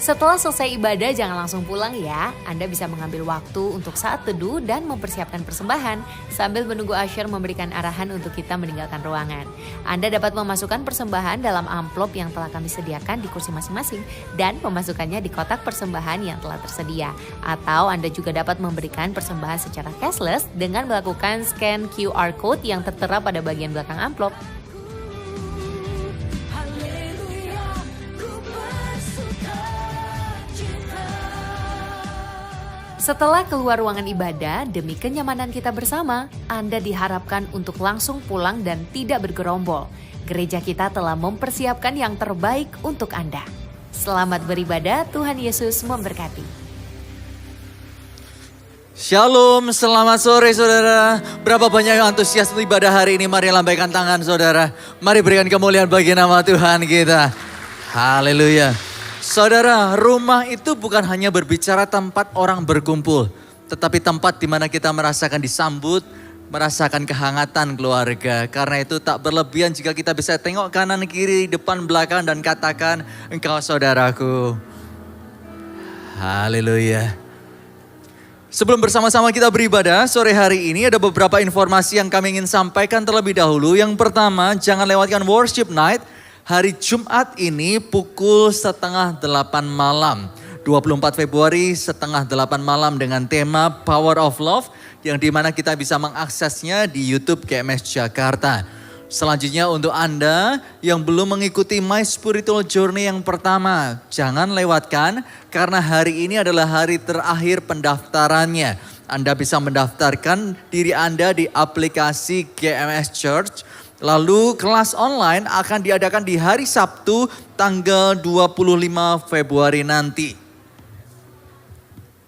Setelah selesai ibadah jangan langsung pulang ya. Anda bisa mengambil waktu untuk saat teduh dan mempersiapkan persembahan sambil menunggu usher memberikan arahan untuk kita meninggalkan ruangan. Anda dapat memasukkan persembahan dalam amplop yang telah kami sediakan di kursi masing-masing dan memasukkannya di kotak persembahan yang telah tersedia. Atau Anda juga dapat memberikan persembahan secara cashless dengan melakukan scan QR code yang tertera pada bagian belakang amplop. Setelah keluar ruangan ibadah, demi kenyamanan kita bersama, Anda diharapkan untuk langsung pulang dan tidak bergerombol. Gereja kita telah mempersiapkan yang terbaik untuk Anda. Selamat beribadah, Tuhan Yesus memberkati. Shalom, selamat sore saudara. Berapa banyak yang antusias ibadah hari ini? Mari lambaikan tangan saudara. Mari berikan kemuliaan bagi nama Tuhan kita. Haleluya. Saudara, rumah itu bukan hanya berbicara tempat orang berkumpul, tetapi tempat di mana kita merasakan disambut, merasakan kehangatan keluarga. Karena itu tak berlebihan jika kita bisa tengok kanan kiri, depan belakang dan katakan, engkau saudaraku. Haleluya. Sebelum bersama-sama kita beribadah, sore hari ini ada beberapa informasi yang kami ingin sampaikan terlebih dahulu. Yang pertama, jangan lewatkan worship night. Hari Jumat ini pukul 7:30 malam. 24 Februari 7:30 malam dengan tema Power of Love. Yang dimana kita bisa mengaksesnya di YouTube GMS Jakarta. Selanjutnya untuk Anda yang belum mengikuti My Spiritual Journey yang pertama. Jangan lewatkan karena hari ini adalah hari terakhir pendaftarannya. Anda bisa mendaftarkan diri Anda di aplikasi GMS Church. Lalu kelas online akan diadakan di hari Sabtu tanggal 25 Februari nanti.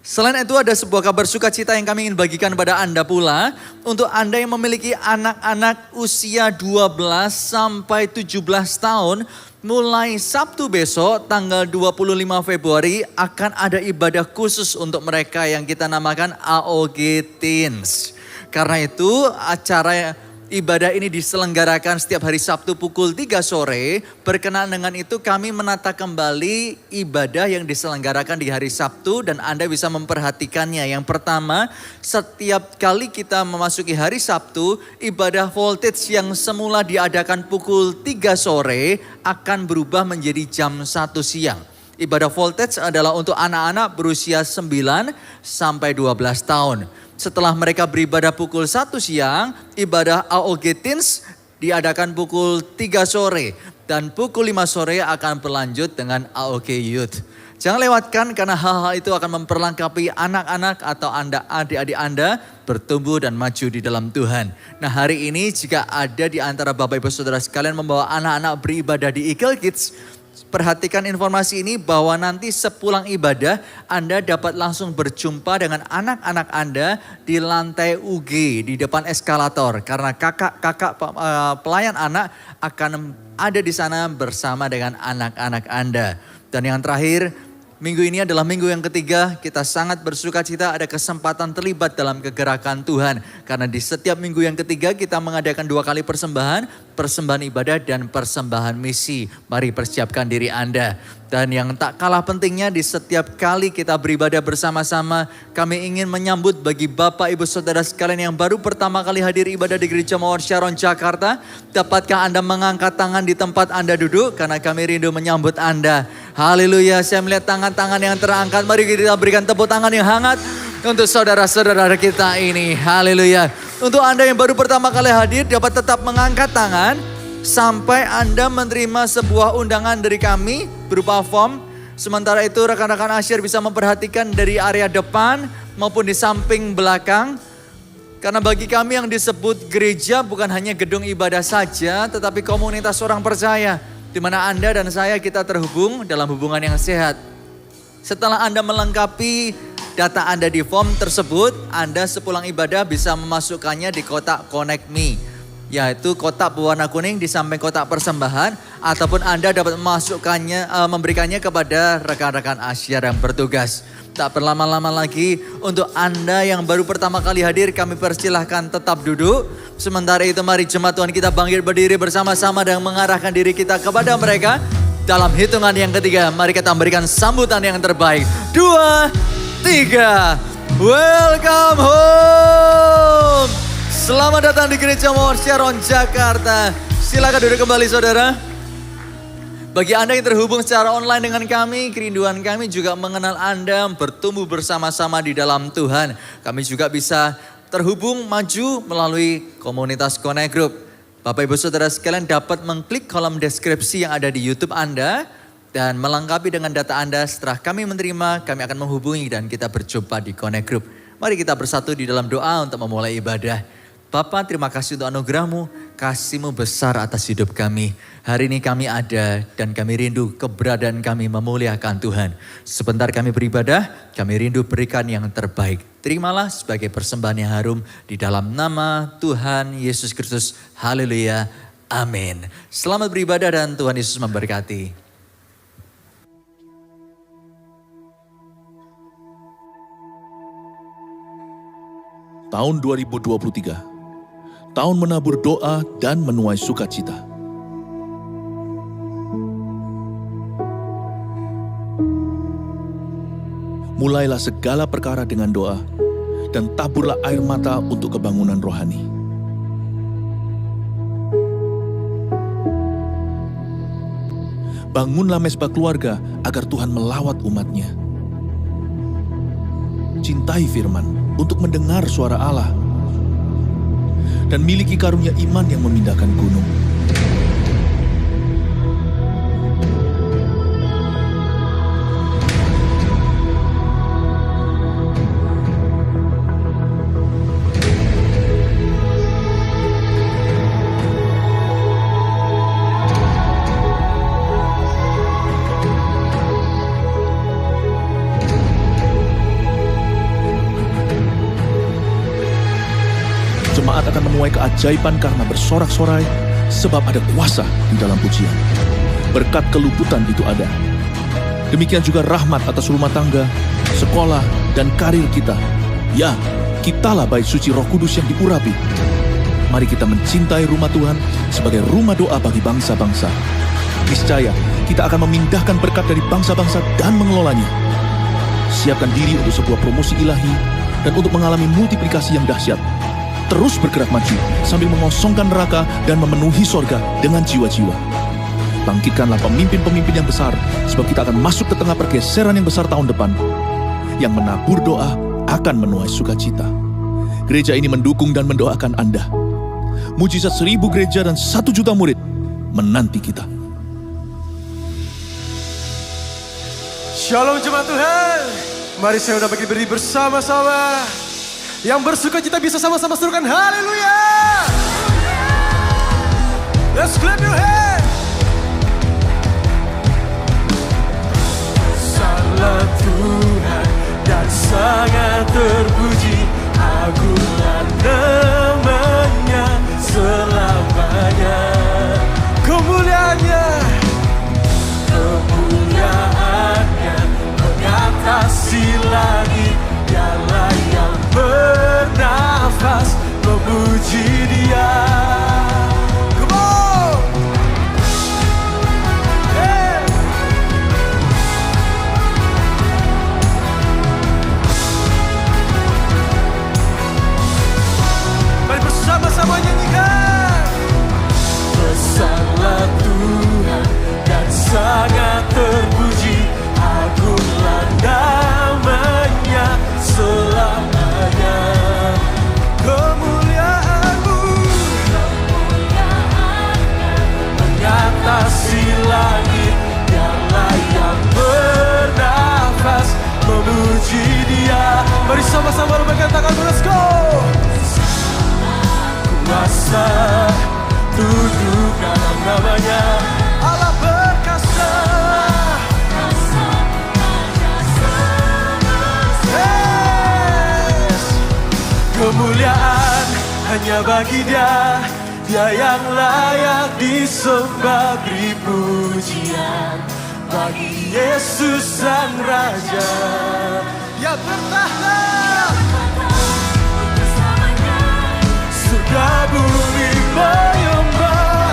Selain itu ada sebuah kabar sukacita yang kami ingin bagikan pada Anda pula. Untuk Anda yang memiliki anak-anak usia 12 sampai 17 tahun. Mulai Sabtu besok tanggal 25 Februari akan ada ibadah khusus untuk mereka yang kita namakan AOG Teens. Karena itu acara ibadah ini diselenggarakan setiap hari Sabtu pukul 3 sore. Berkenaan dengan itu kami menata kembali ibadah yang diselenggarakan di hari Sabtu dan Anda bisa memperhatikannya. Yang pertama, setiap kali kita memasuki hari Sabtu, ibadah voltage yang semula diadakan pukul 3 sore akan berubah menjadi jam 1 siang. Ibadah voltage adalah untuk anak-anak berusia 9 sampai 12 tahun. Setelah mereka beribadah pukul 1 siang, ibadah AOG Teens diadakan pukul 3 sore. Dan pukul 5 sore akan berlanjut dengan AOG Youth. Jangan lewatkan karena hal-hal itu akan memperlengkapi anak-anak atau Anda, adik-adik Anda bertumbuh dan maju di dalam Tuhan. Nah hari ini jika ada di antara Bapak Ibu Saudara sekalian membawa anak-anak beribadah di Eagle Kids, perhatikan informasi ini bahwa nanti sepulang ibadah Anda dapat langsung berjumpa dengan anak-anak Anda di lantai UG di depan eskalator. Karena kakak-kakak pelayan anak akan ada di sana bersama dengan anak-anak Anda. Dan yang terakhir, minggu ini adalah minggu yang ketiga kita sangat bersuka cita ada kesempatan terlibat dalam kegerakan Tuhan. Karena di setiap minggu yang ketiga kita mengadakan 2 kali persembahan ibadah dan persembahan misi. Mari persiapkan diri Anda. Dan yang tak kalah pentingnya di setiap kali kita beribadah bersama-sama, kami ingin menyambut bagi Bapak Ibu Saudara sekalian yang baru pertama kali hadir ibadah di Gereja Mawar Sharon Jakarta. Dapatkah Anda mengangkat tangan di tempat Anda duduk? Karena kami rindu menyambut Anda. Haleluya, saya melihat tangan-tangan yang terangkat. Mari kita berikan tepuk tangan yang hangat untuk saudara-saudara kita ini. Haleluya. Untuk Anda yang baru pertama kali hadir dapat tetap mengangkat tangan sampai Anda menerima sebuah undangan dari kami berupa form. Sementara itu rekan-rekan asyir bisa memperhatikan dari area depan maupun di samping belakang. Karena bagi kami yang disebut gereja bukan hanya gedung ibadah saja, tetapi komunitas orang percaya. Di mana Anda dan saya kita terhubung dalam hubungan yang sehat. Setelah Anda melengkapi data Anda di form tersebut, Anda sepulang ibadah bisa memasukkannya di kotak Connect Me. Yaitu kotak berwarna kuning di samping kotak persembahan. Ataupun Anda dapat memberikannya kepada rekan-rekan asyir yang bertugas. Tak berlama-lama lagi, untuk Anda yang baru pertama kali hadir kami persilahkan tetap duduk. Sementara itu mari jemaat Tuhan kita bangkit berdiri bersama-sama dan mengarahkan diri kita kepada mereka. Dalam hitungan yang ketiga, mari kita berikan sambutan yang terbaik. 2, 3. Welcome home. Selamat datang di Gereja Mawar Sharon, Jakarta. Silakan duduk kembali saudara. Bagi Anda yang terhubung secara online dengan kami, kerinduan kami juga mengenal Anda, bertumbuh bersama-sama di dalam Tuhan. Kami juga bisa terhubung maju melalui komunitas Connect Group. Bapak Ibu Saudara sekalian dapat mengklik kolom deskripsi yang ada di YouTube Anda dan melengkapi dengan data Anda. Setelah kami menerima, kami akan menghubungi dan kita berjumpa di Connect Group. Mari kita bersatu di dalam doa untuk memulai ibadah. Bapa, terima kasih untuk anugerah-Mu, kasih-Mu besar atas hidup kami. Hari ini kami ada dan kami rindu keberadaan kami memuliakan Tuhan. Sebentar kami beribadah, kami rindu berikan yang terbaik. Terimalah sebagai persembahan yang harum di dalam nama Tuhan Yesus Kristus. Haleluya. Amin. Selamat beribadah dan Tuhan Yesus memberkati. Tahun 2023. Tahun menabur doa dan menuai sukacita. Mulailah segala perkara dengan doa dan taburlah air mata untuk kebangunan rohani. Bangunlah mezbah keluarga agar Tuhan melawat umatnya. Cintai firman untuk mendengar suara Allah. Dan miliki karunia iman yang memindahkan gunung. Jemaat akan menuai keajaiban karena bersorak-sorai, sebab ada kuasa di dalam pujian. Berkat keluputan itu ada. Demikian juga rahmat atas rumah tangga, sekolah, dan karir kita. Ya, kitalah bait suci Roh Kudus yang diurapi. Mari kita mencintai rumah Tuhan sebagai rumah doa bagi bangsa-bangsa. Niscaya, kita akan memindahkan berkat dari bangsa-bangsa dan mengelolanya. Siapkan diri untuk sebuah promosi ilahi dan untuk mengalami multiplikasi yang dahsyat. Terus bergerak maju sambil mengosongkan neraka dan memenuhi sorga dengan jiwa-jiwa. Bangkitkanlah pemimpin-pemimpin yang besar, sebab kita akan masuk ke tengah pergeseran yang besar tahun depan. Yang menabur doa akan menuai sukacita. Gereja ini mendukung dan mendoakan Anda. Mujizat 1000 gereja dan 1 juta murid menanti kita. Shalom jemaat Tuhan. Mari saya udah berdiri bersama-sama. Yang bersuka cita bisa sama-sama serukan haleluya. Let's clap your hands. Salah Tuhan dan sangat terpuji, agunglah namanya selamanya. Kemuliaannya mengatasi langit. Dialah yang bernafas memuji Dia. Come on! Hey! Mari bersama-sama nyanyikan. Besarlah Tuhan dan sangat terpuji, agunglah namanya selamanya. Kemuliaan-Mu mengatasi langit. Dialah yang bernafas memuji Dia. Mari sama-sama lambaikan tangan, let's go. Kuasa tunduk dalam namanya, Allah perkasa. Kemuliaan hanya bagi Dia, Dia yang layak disembah, beri pujian bagi Yesus Sang Raja. Ya bertahta surga bumi menyembah.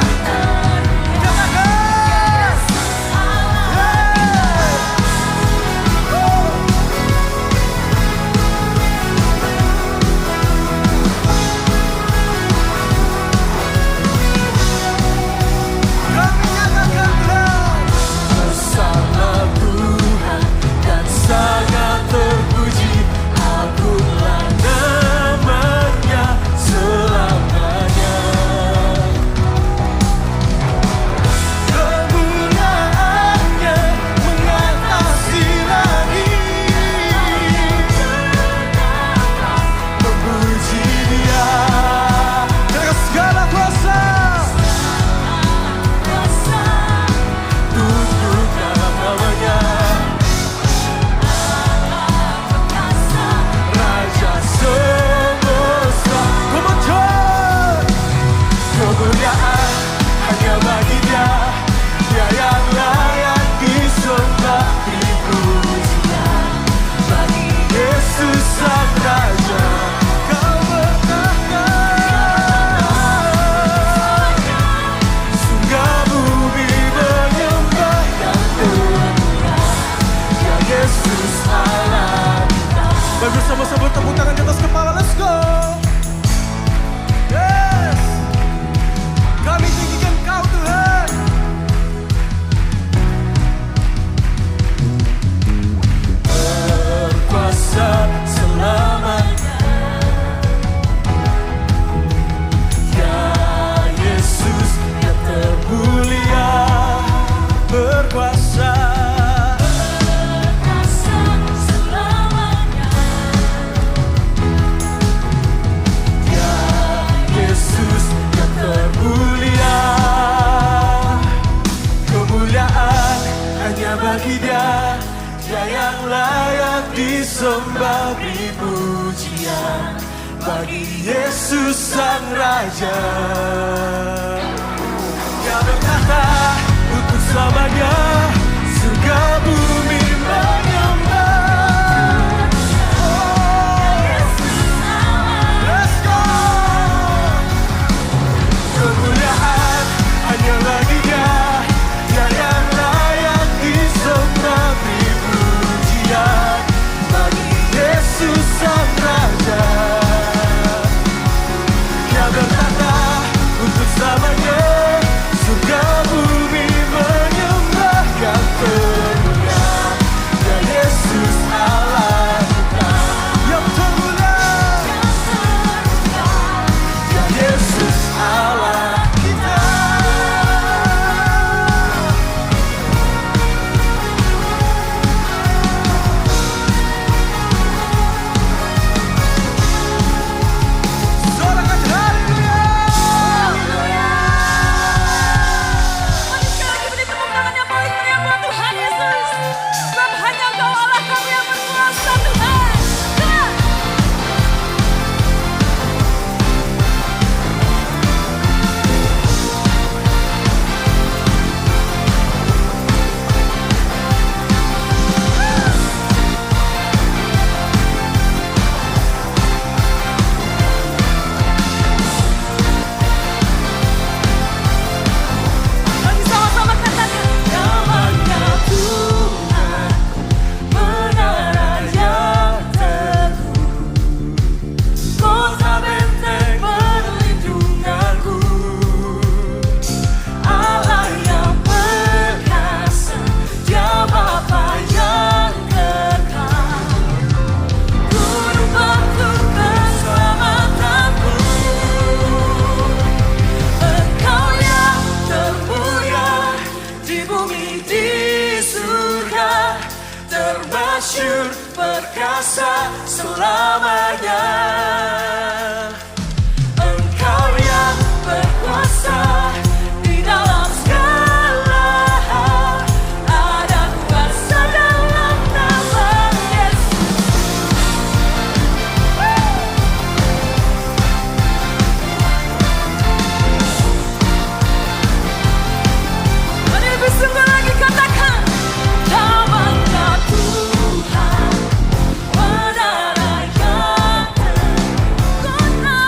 berkuasa. Yesus yang termulia, kemuliaan hanya bagi Dia, Dia yang layak disembah, beri pujian bagi Yesus Sang Raja. Dia berkata untuk selamanya, surga bumi menyembah. Kemuliaan hanya bagi Dia, Dia yang layak disembah, beri pujian bagi Yesus Sang Raja. Dia berkata untuk selamanya, surga bumi menyembahkan termulia, Dia Yesus Allah kita. Yang termulia, Dia Yesus Allah kita. Sorakan haleluya. Mari sekali lagi beri tepuk tangan yang paling meriah buat Tuhan Yesus. Sebab hanya Engkau Allah kami yang berkuasa Tuhan. Tuhan. Mari sama-sama katakan. Namanya Tuhan, menara yang teguh, kota benteng perlindunganku, Allah yang perkasa, Dia Bapa yang kekal, gunung batu keselamatanku. Engkau yang termulia di bumi di surga, termasyur perkasa selamanya. Engkau yang berkuasa di dalam segala hal, ada kuasa dalam nama Yesus. Mari lebih sungguh lagi katakan. Namanya Tuhan, menara yang teguh, kota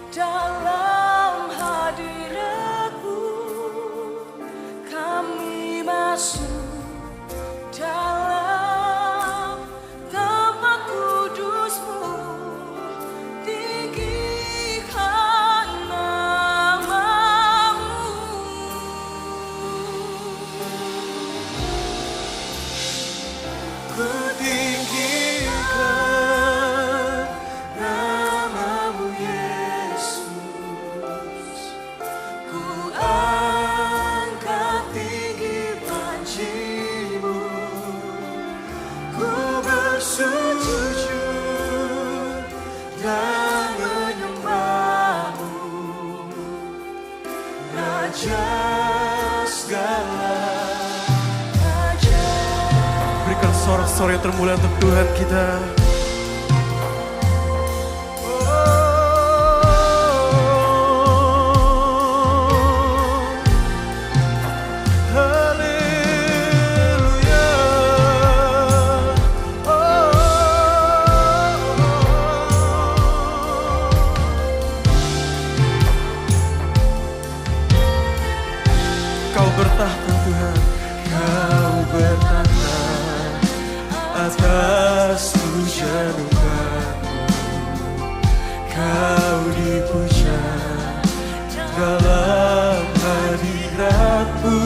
dalam hadirat-Mu kami masuk dalam tempat kudus-Mu, tinggikan nama-Mu. Ku tinggikan nama-Mu Yesus, ku angkat tinggi panji-Mu, ku bersujud dan menyembah-Mu, Raja segala raja. Berikan sorak-sorai yang termulia untuk Tuhan kita. Haleluya. Kau bertahta Tuhan, Kau bertahta atas pujian umatmu. Kau dipuja dalam hadirat-Mu,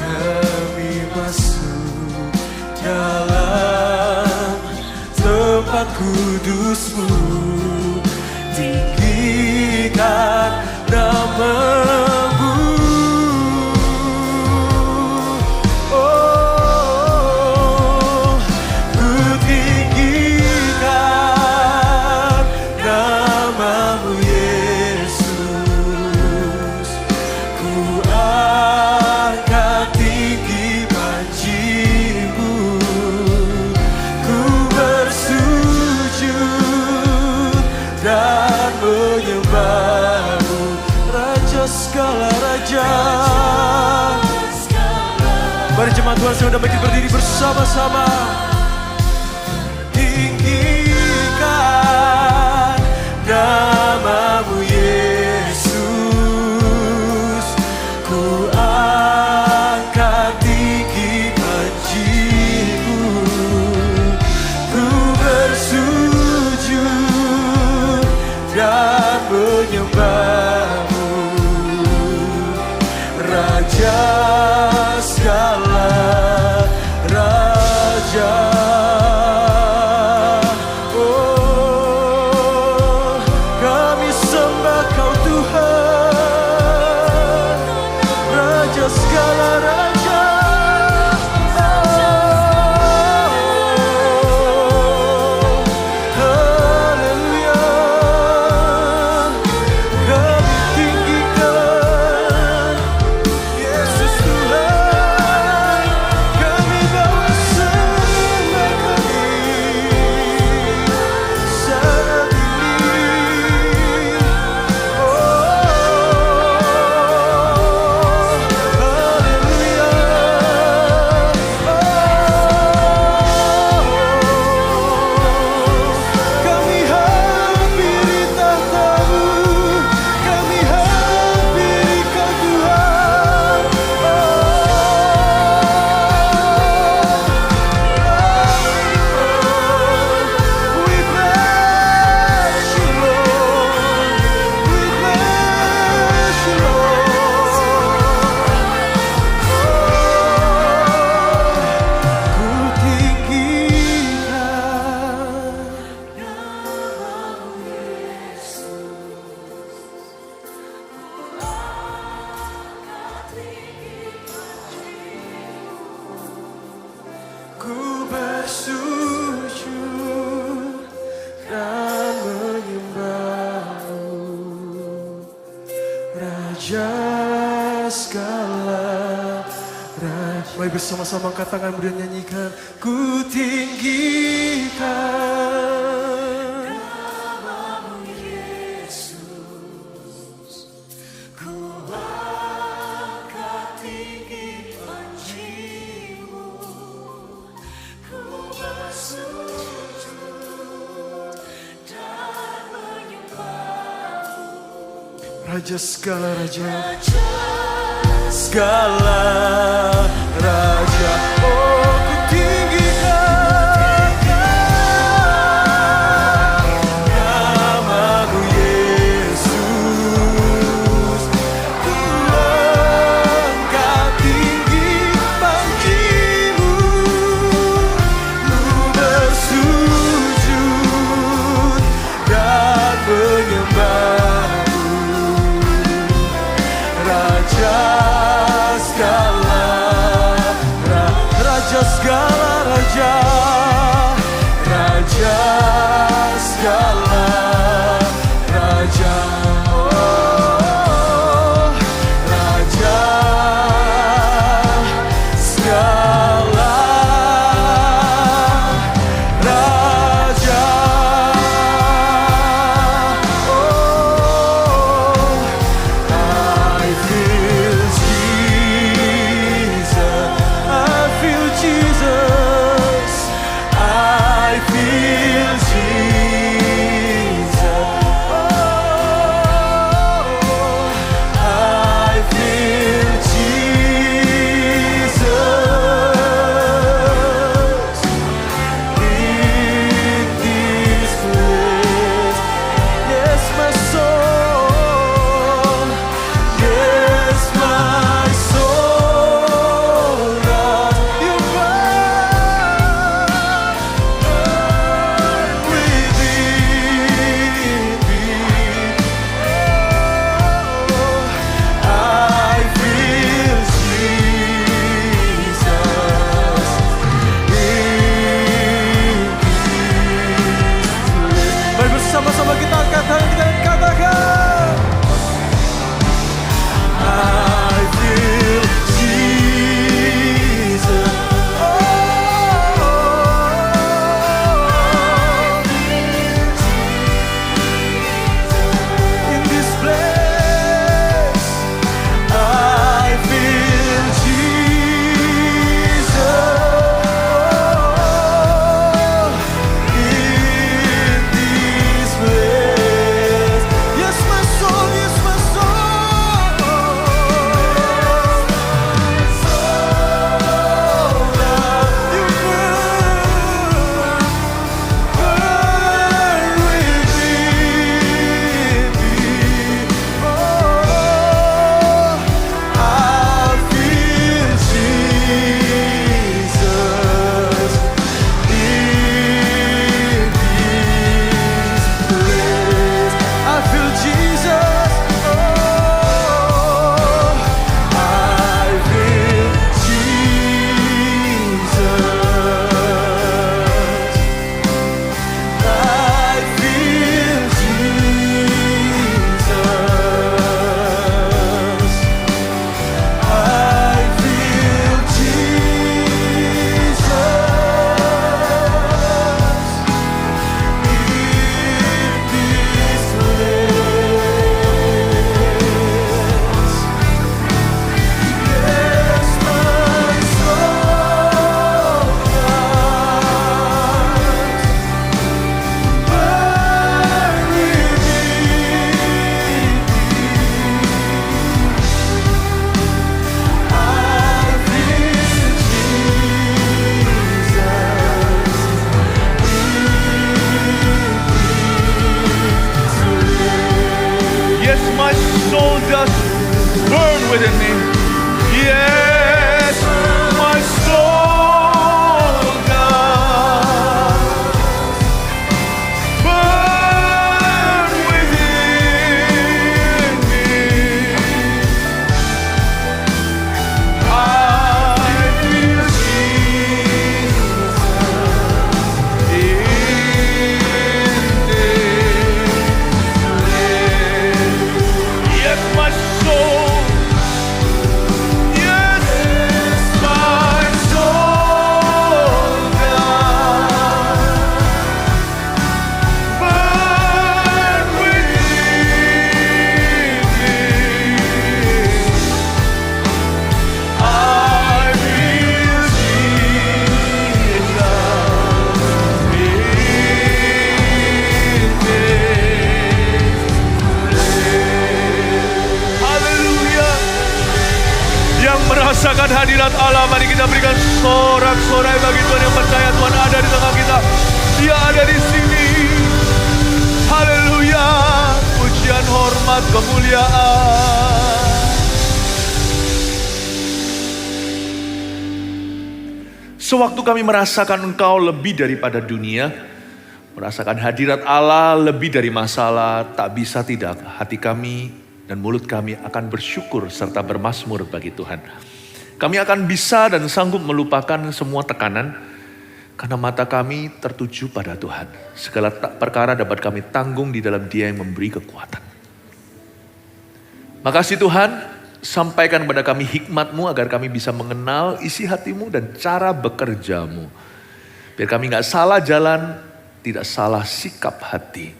kami masuk dalam tempat kudus-Mu, tinggikan nama-Mu. Oh, ku tinggikan nama-Mu Yesus, ku angkat tinggi panji-Mu, ku bersujud dan menyembah-Mu, Raja segala raja. Mari jemaat Tuhan sudah makin berdiri bersama-sama. Tinggikan nama-Mu Yesus, ku angkat tinggi panji-Mu, ku bersujud dan menyembah-Mu, Raja segala raja. Oh, kami sembah Kau Tuhan, Raja segala raja. Oh, haleluya. Kami tinggikan Yesus Tuhan, kami bawa sembah kami saat ini. Oh, haleluya. Kami hampiri tahta-Mu, kami hampiri Kau Tuhan. We bless You Lord, we bless You Lord. Ku tinggikan ku bersujud dan menyembah-Mu, Raja segala raja. Mari bersama-sama angkat tangan dan nyanyikan. Ku tinggikan nama-Mu Yesus, ku angkat tinggi panji-Mu, ku bersujud dan menyembah. Raja segala raja, segala raja. Oh, ku tinggikan namamu Yesus. Ku angkat tinggi panjimu, ku bersujud dan menyembahmu. Raja segala raja, segala raja, raja segala raja. Oh, raja segala raja. Oh, I feel Jesus, I feel Jesus, I feel Jesus. Oh, I feel Jesus in this place. Yes, my soul. Yes, my soul, that you burn within me. Oh, I feel Jesus in this place. Mari bersama-sama kita angkat tangan kita dan katakan, I feel Jesus. In this place, I feel Jesus. In this place, yes, my soul, yes, my soul. You burn within me. Oh, I feel Jesus in this place. I feel Jesus. Oh, I feel Jesus. I feel Jesus. I feel Jesus Yes, my soul does burn within me. Yes, my soul does burn within me. I feel Jesus in this place. Yes, my soul. Yes, merasakan hadirat Allah. Mari kita berikan sorak-sorai bagi Tuhan yang percaya Tuhan ada di tengah kita. Dia ada di sini. Haleluya. Pujian, hormat, kemuliaan. Sewaktu kami merasakan Engkau lebih daripada dunia, merasakan hadirat Allah lebih dari masalah, tak bisa tidak hati kami dan mulut kami akan bersyukur serta bermazmur bagi Tuhan. Kami akan bisa dan sanggup melupakan semua tekanan karena mata kami tertuju pada Tuhan. Segala perkara dapat kami tanggung di dalam Dia yang memberi kekuatan. Makasih Tuhan. Sampaikan kepada kami hikmat-Mu agar kami bisa mengenal isi hati-Mu dan cara bekerja-Mu. Biar kami gak salah jalan, tidak salah sikap hati.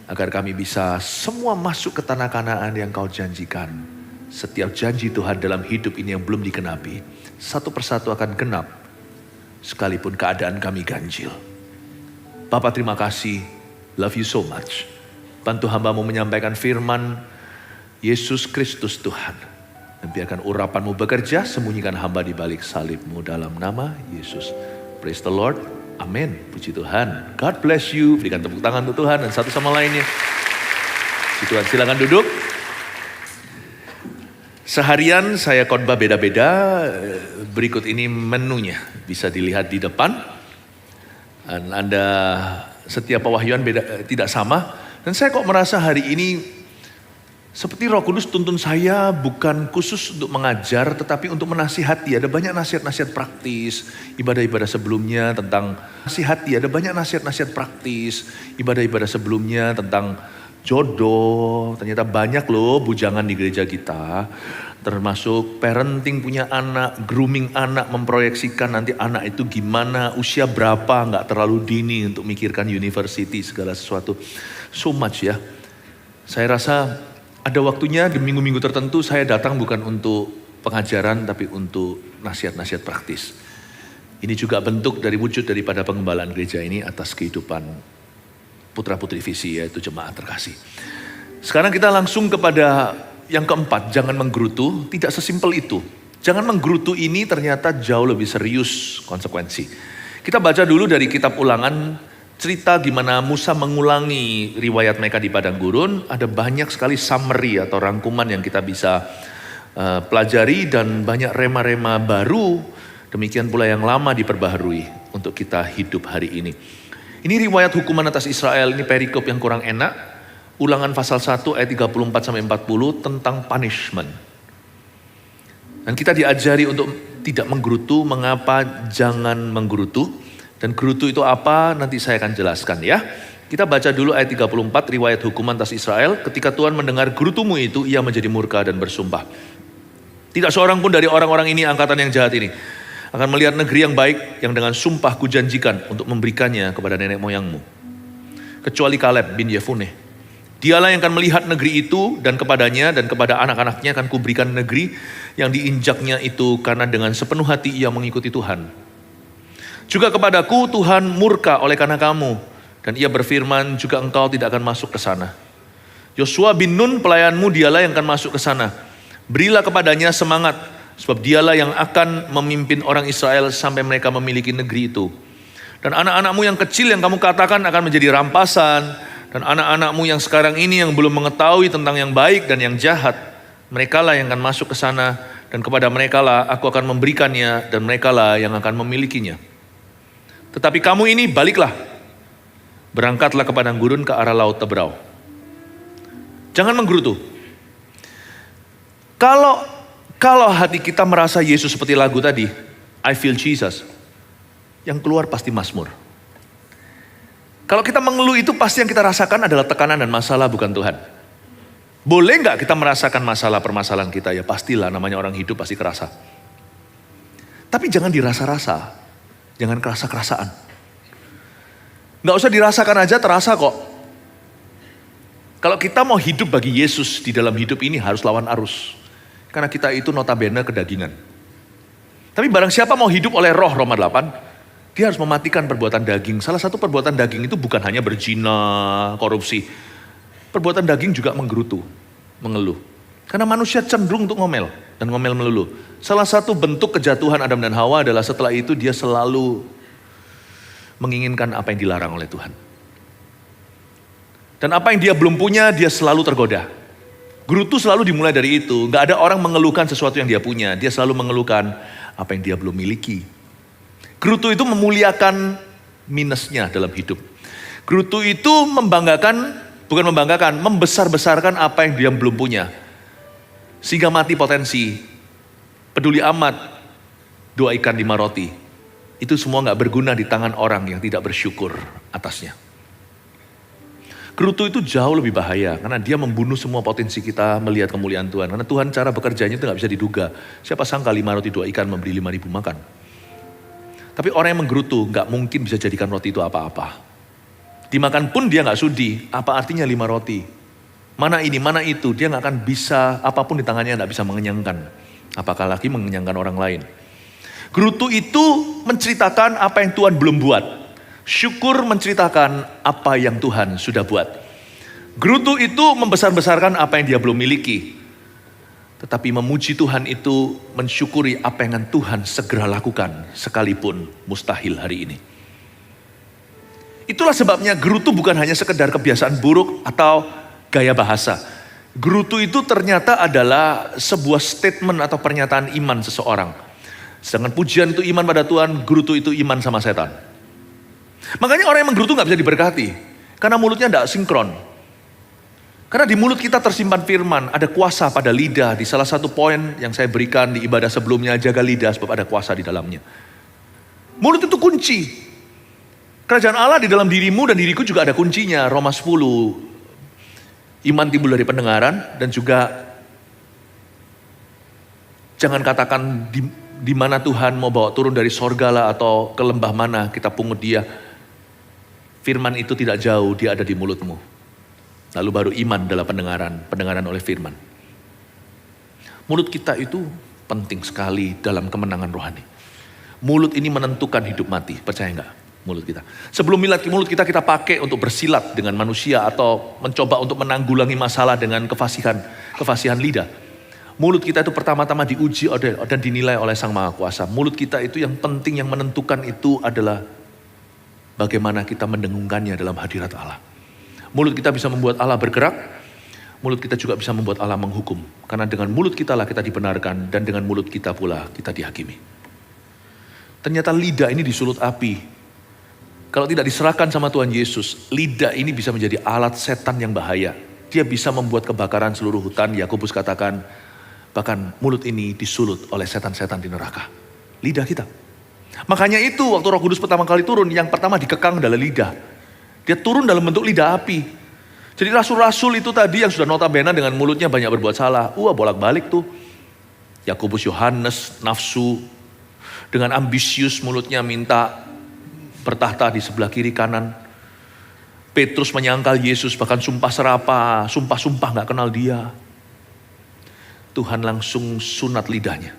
Agar kami bisa semua masuk ke tanah Kanaan yang Kau janjikan. Setiap janji Tuhan dalam hidup ini yang belum dikenapi, satu persatu akan genap. Sekalipun keadaan kami ganjil. Bapak terima kasih, love you so much. Bantu hamba-Mu menyampaikan firman Yesus Kristus Tuhan. Dan biarkan urapan-Mu bekerja, sembunyikan hamba di balik salib-Mu dalam nama Yesus. Praise the Lord. Amin. Puji Tuhan. God bless you. Berikan tepuk tangan untuk Tuhan dan satu sama lainnya. Puji Tuhan. Silakan duduk. Seharian saya khotbah beda-beda. Berikut ini menunya. Bisa dilihat di depan. Dan Anda setiap pewahyuan beda, tidak sama. Dan saya kok merasa hari ini seperti Roh Kudus tuntun saya bukan khusus untuk mengajar tetapi untuk menasihati. Ada banyak nasihat-nasihat praktis, ibadah-ibadah sebelumnya tentang nasihati. Ada banyak nasihat-nasihat praktis, ibadah-ibadah sebelumnya tentang jodoh. Ternyata banyak loh bujangan di gereja kita. Termasuk parenting punya anak, grooming anak, memproyeksikan nanti anak itu gimana, usia berapa, gak terlalu dini untuk mikirkan university segala sesuatu. So much ya. Saya rasa ada waktunya di minggu-minggu tertentu saya datang bukan untuk pengajaran tapi untuk nasihat-nasihat praktis. Ini juga bentuk dari wujud daripada pengembalaan gereja ini atas kehidupan putra-putri visi yaitu jemaat terkasih. Sekarang kita langsung kepada yang keempat, jangan menggerutu. Tidak sesimpel itu. Jangan menggerutu ini ternyata jauh lebih serius konsekuensi. Kita baca dulu dari kitab Ulangan. Cerita gimana Musa mengulangi riwayat mereka di padang gurun. Ada banyak sekali summary atau rangkuman yang kita bisa pelajari. Dan banyak rema-rema baru. Demikian pula yang lama diperbaharui untuk kita hidup hari ini. Ini riwayat hukuman atas Israel. Ini perikop yang kurang enak. Ulangan pasal 1 ayat 34-40 tentang punishment. Dan kita diajari untuk tidak menggerutu. Mengapa jangan menggerutu? Dan gerutu itu apa? Nanti saya akan jelaskan ya. Kita baca dulu ayat 34 riwayat hukuman atas Israel. Ketika Tuhan mendengar gerutumu itu, ia menjadi murka dan bersumpah. Tidak seorang pun dari orang-orang ini, angkatan yang jahat ini, akan melihat negeri yang baik yang dengan sumpah kujanjikan untuk memberikannya kepada nenek moyangmu. Kecuali Kaleb bin Yefuneh. Dialah yang akan melihat negeri itu dan kepadanya dan kepada anak-anaknya akan kuberikan negeri yang diinjaknya itu karena dengan sepenuh hati ia mengikuti Tuhan. Juga kepadaku Tuhan murka oleh karena kamu. Dan ia berfirman juga engkau tidak akan masuk ke sana. Yosua bin Nun pelayanmu dialah yang akan masuk ke sana. Berilah kepadanya semangat. Sebab dialah yang akan memimpin orang Israel sampai mereka memiliki negeri itu. Dan anak-anakmu yang kecil yang kamu katakan akan menjadi rampasan. Dan anak-anakmu yang sekarang ini yang belum mengetahui tentang yang baik dan yang jahat. Merekalah yang akan masuk ke sana. Dan kepada merekalah aku akan memberikannya. Dan merekalah yang akan memilikinya. Tetapi kamu ini baliklah. Berangkatlah ke padang gurun ke arah laut Tebrau. Jangan menggerutu. Kalau hati kita merasa Yesus seperti lagu tadi, I feel Jesus. Yang keluar pasti mazmur. Kalau kita mengeluh itu pasti yang kita rasakan adalah tekanan dan masalah bukan Tuhan. Boleh gak kita merasakan masalah permasalahan kita? Ya pastilah, namanya orang hidup pasti kerasa. Tapi jangan dirasa-rasa. Jangan kerasa-kerasaan. Gak usah dirasakan aja, terasa kok. Kalau kita mau hidup bagi Yesus di dalam hidup ini harus lawan arus. Karena kita itu notabene kedagingan. Tapi barang siapa mau hidup oleh roh, Roma 8, dia harus mematikan perbuatan daging. Salah satu perbuatan daging itu bukan hanya berzina, korupsi. Perbuatan daging juga menggerutu, mengeluh. Karena manusia cenderung untuk ngomel dan ngomel melulu. Salah satu bentuk kejatuhan Adam dan Hawa adalah setelah itu dia selalu menginginkan apa yang dilarang oleh Tuhan. Dan apa yang dia belum punya, dia selalu tergoda. Gerutu selalu dimulai dari itu. Gak ada orang mengeluhkan sesuatu yang dia punya. Dia selalu mengeluhkan apa yang dia belum miliki. Gerutu itu memuliakan minusnya dalam hidup. Gerutu itu membesar-besarkan apa yang dia belum punya. Sehingga mati potensi. Peduli amat, 2 ikan 5 roti. Itu semua gak berguna di tangan orang yang tidak bersyukur atasnya. Gerutu itu jauh lebih bahaya karena dia membunuh semua potensi kita melihat kemuliaan Tuhan. Karena Tuhan cara bekerjanya itu gak bisa diduga. Siapa sangka 5 roti 2 ikan memberi 5.000 makan. Tapi orang yang menggerutu gak mungkin bisa jadikan roti itu apa-apa. Dimakan pun dia gak sudi. Apa artinya 5 roti? Mana ini, mana itu. Dia gak akan bisa, apapun di tangannya gak bisa mengenyangkan. Apakah lagi mengenyangkan orang lain. Gerutu itu menceritakan apa yang Tuhan belum buat. Syukur menceritakan apa yang Tuhan sudah buat. Gerutu itu membesar-besarkan apa yang dia belum miliki. Tetapi memuji Tuhan itu mensyukuri apa yang Tuhan segera lakukan sekalipun mustahil hari ini. Itulah sebabnya gerutu bukan hanya sekedar kebiasaan buruk atau gaya bahasa. Gerutu itu ternyata adalah sebuah statement atau pernyataan iman seseorang. Sedangkan pujian itu iman pada Tuhan, gerutu itu iman sama setan. Makanya orang yang menggerutu gak bisa diberkati. Karena mulutnya gak sinkron. Karena di mulut kita tersimpan firman, ada kuasa pada lidah. Di salah satu poin yang saya berikan di ibadah sebelumnya, jaga lidah sebab ada kuasa di dalamnya. Mulut itu kunci. Kerajaan Allah di dalam dirimu dan diriku juga ada kuncinya. Roma 10. Iman timbul dari pendengaran dan juga jangan katakan di mana Tuhan mau bawa turun dari sorga lah atau ke lembah mana kita pungut dia. Firman itu tidak jauh, dia ada di mulutmu. Lalu baru iman adalah pendengaran oleh firman. Mulut kita itu penting sekali dalam kemenangan rohani. Mulut ini menentukan hidup mati, percaya enggak? Mulut kita. Sebelum mulut kita pakai untuk bersilat dengan manusia atau mencoba untuk menanggulangi masalah dengan kefasihan lidah. Mulut kita itu pertama-tama diuji dan dinilai oleh Sang Maha Kuasa. Mulut kita itu yang penting, yang menentukan itu adalah bagaimana kita mendengungkannya dalam hadirat Allah. Mulut kita bisa membuat Allah bergerak, mulut kita juga bisa membuat Allah menghukum. Karena dengan mulut kita lah kita dibenarkan dan dengan mulut kita pula kita dihakimi. Ternyata lidah ini disulut api. Kalau tidak diserahkan sama Tuhan Yesus, lidah ini bisa menjadi alat setan yang bahaya. Dia bisa membuat kebakaran seluruh hutan. Yakobus katakan, bahkan mulut ini disulut oleh setan-setan di neraka. Lidah kita. Makanya itu waktu Roh Kudus pertama kali turun, yang pertama dikekang adalah lidah. Dia turun dalam bentuk lidah api. Jadi rasul-rasul itu tadi yang sudah notabene dengan mulutnya banyak berbuat salah. Bolak-balik tuh. Yakobus, Yohanes, nafsu. Dengan ambisius mulutnya minta bertahta di sebelah kiri kanan. Petrus menyangkal Yesus, bahkan sumpah serapah, sumpah-sumpah gak kenal dia. Tuhan langsung sunat lidahnya.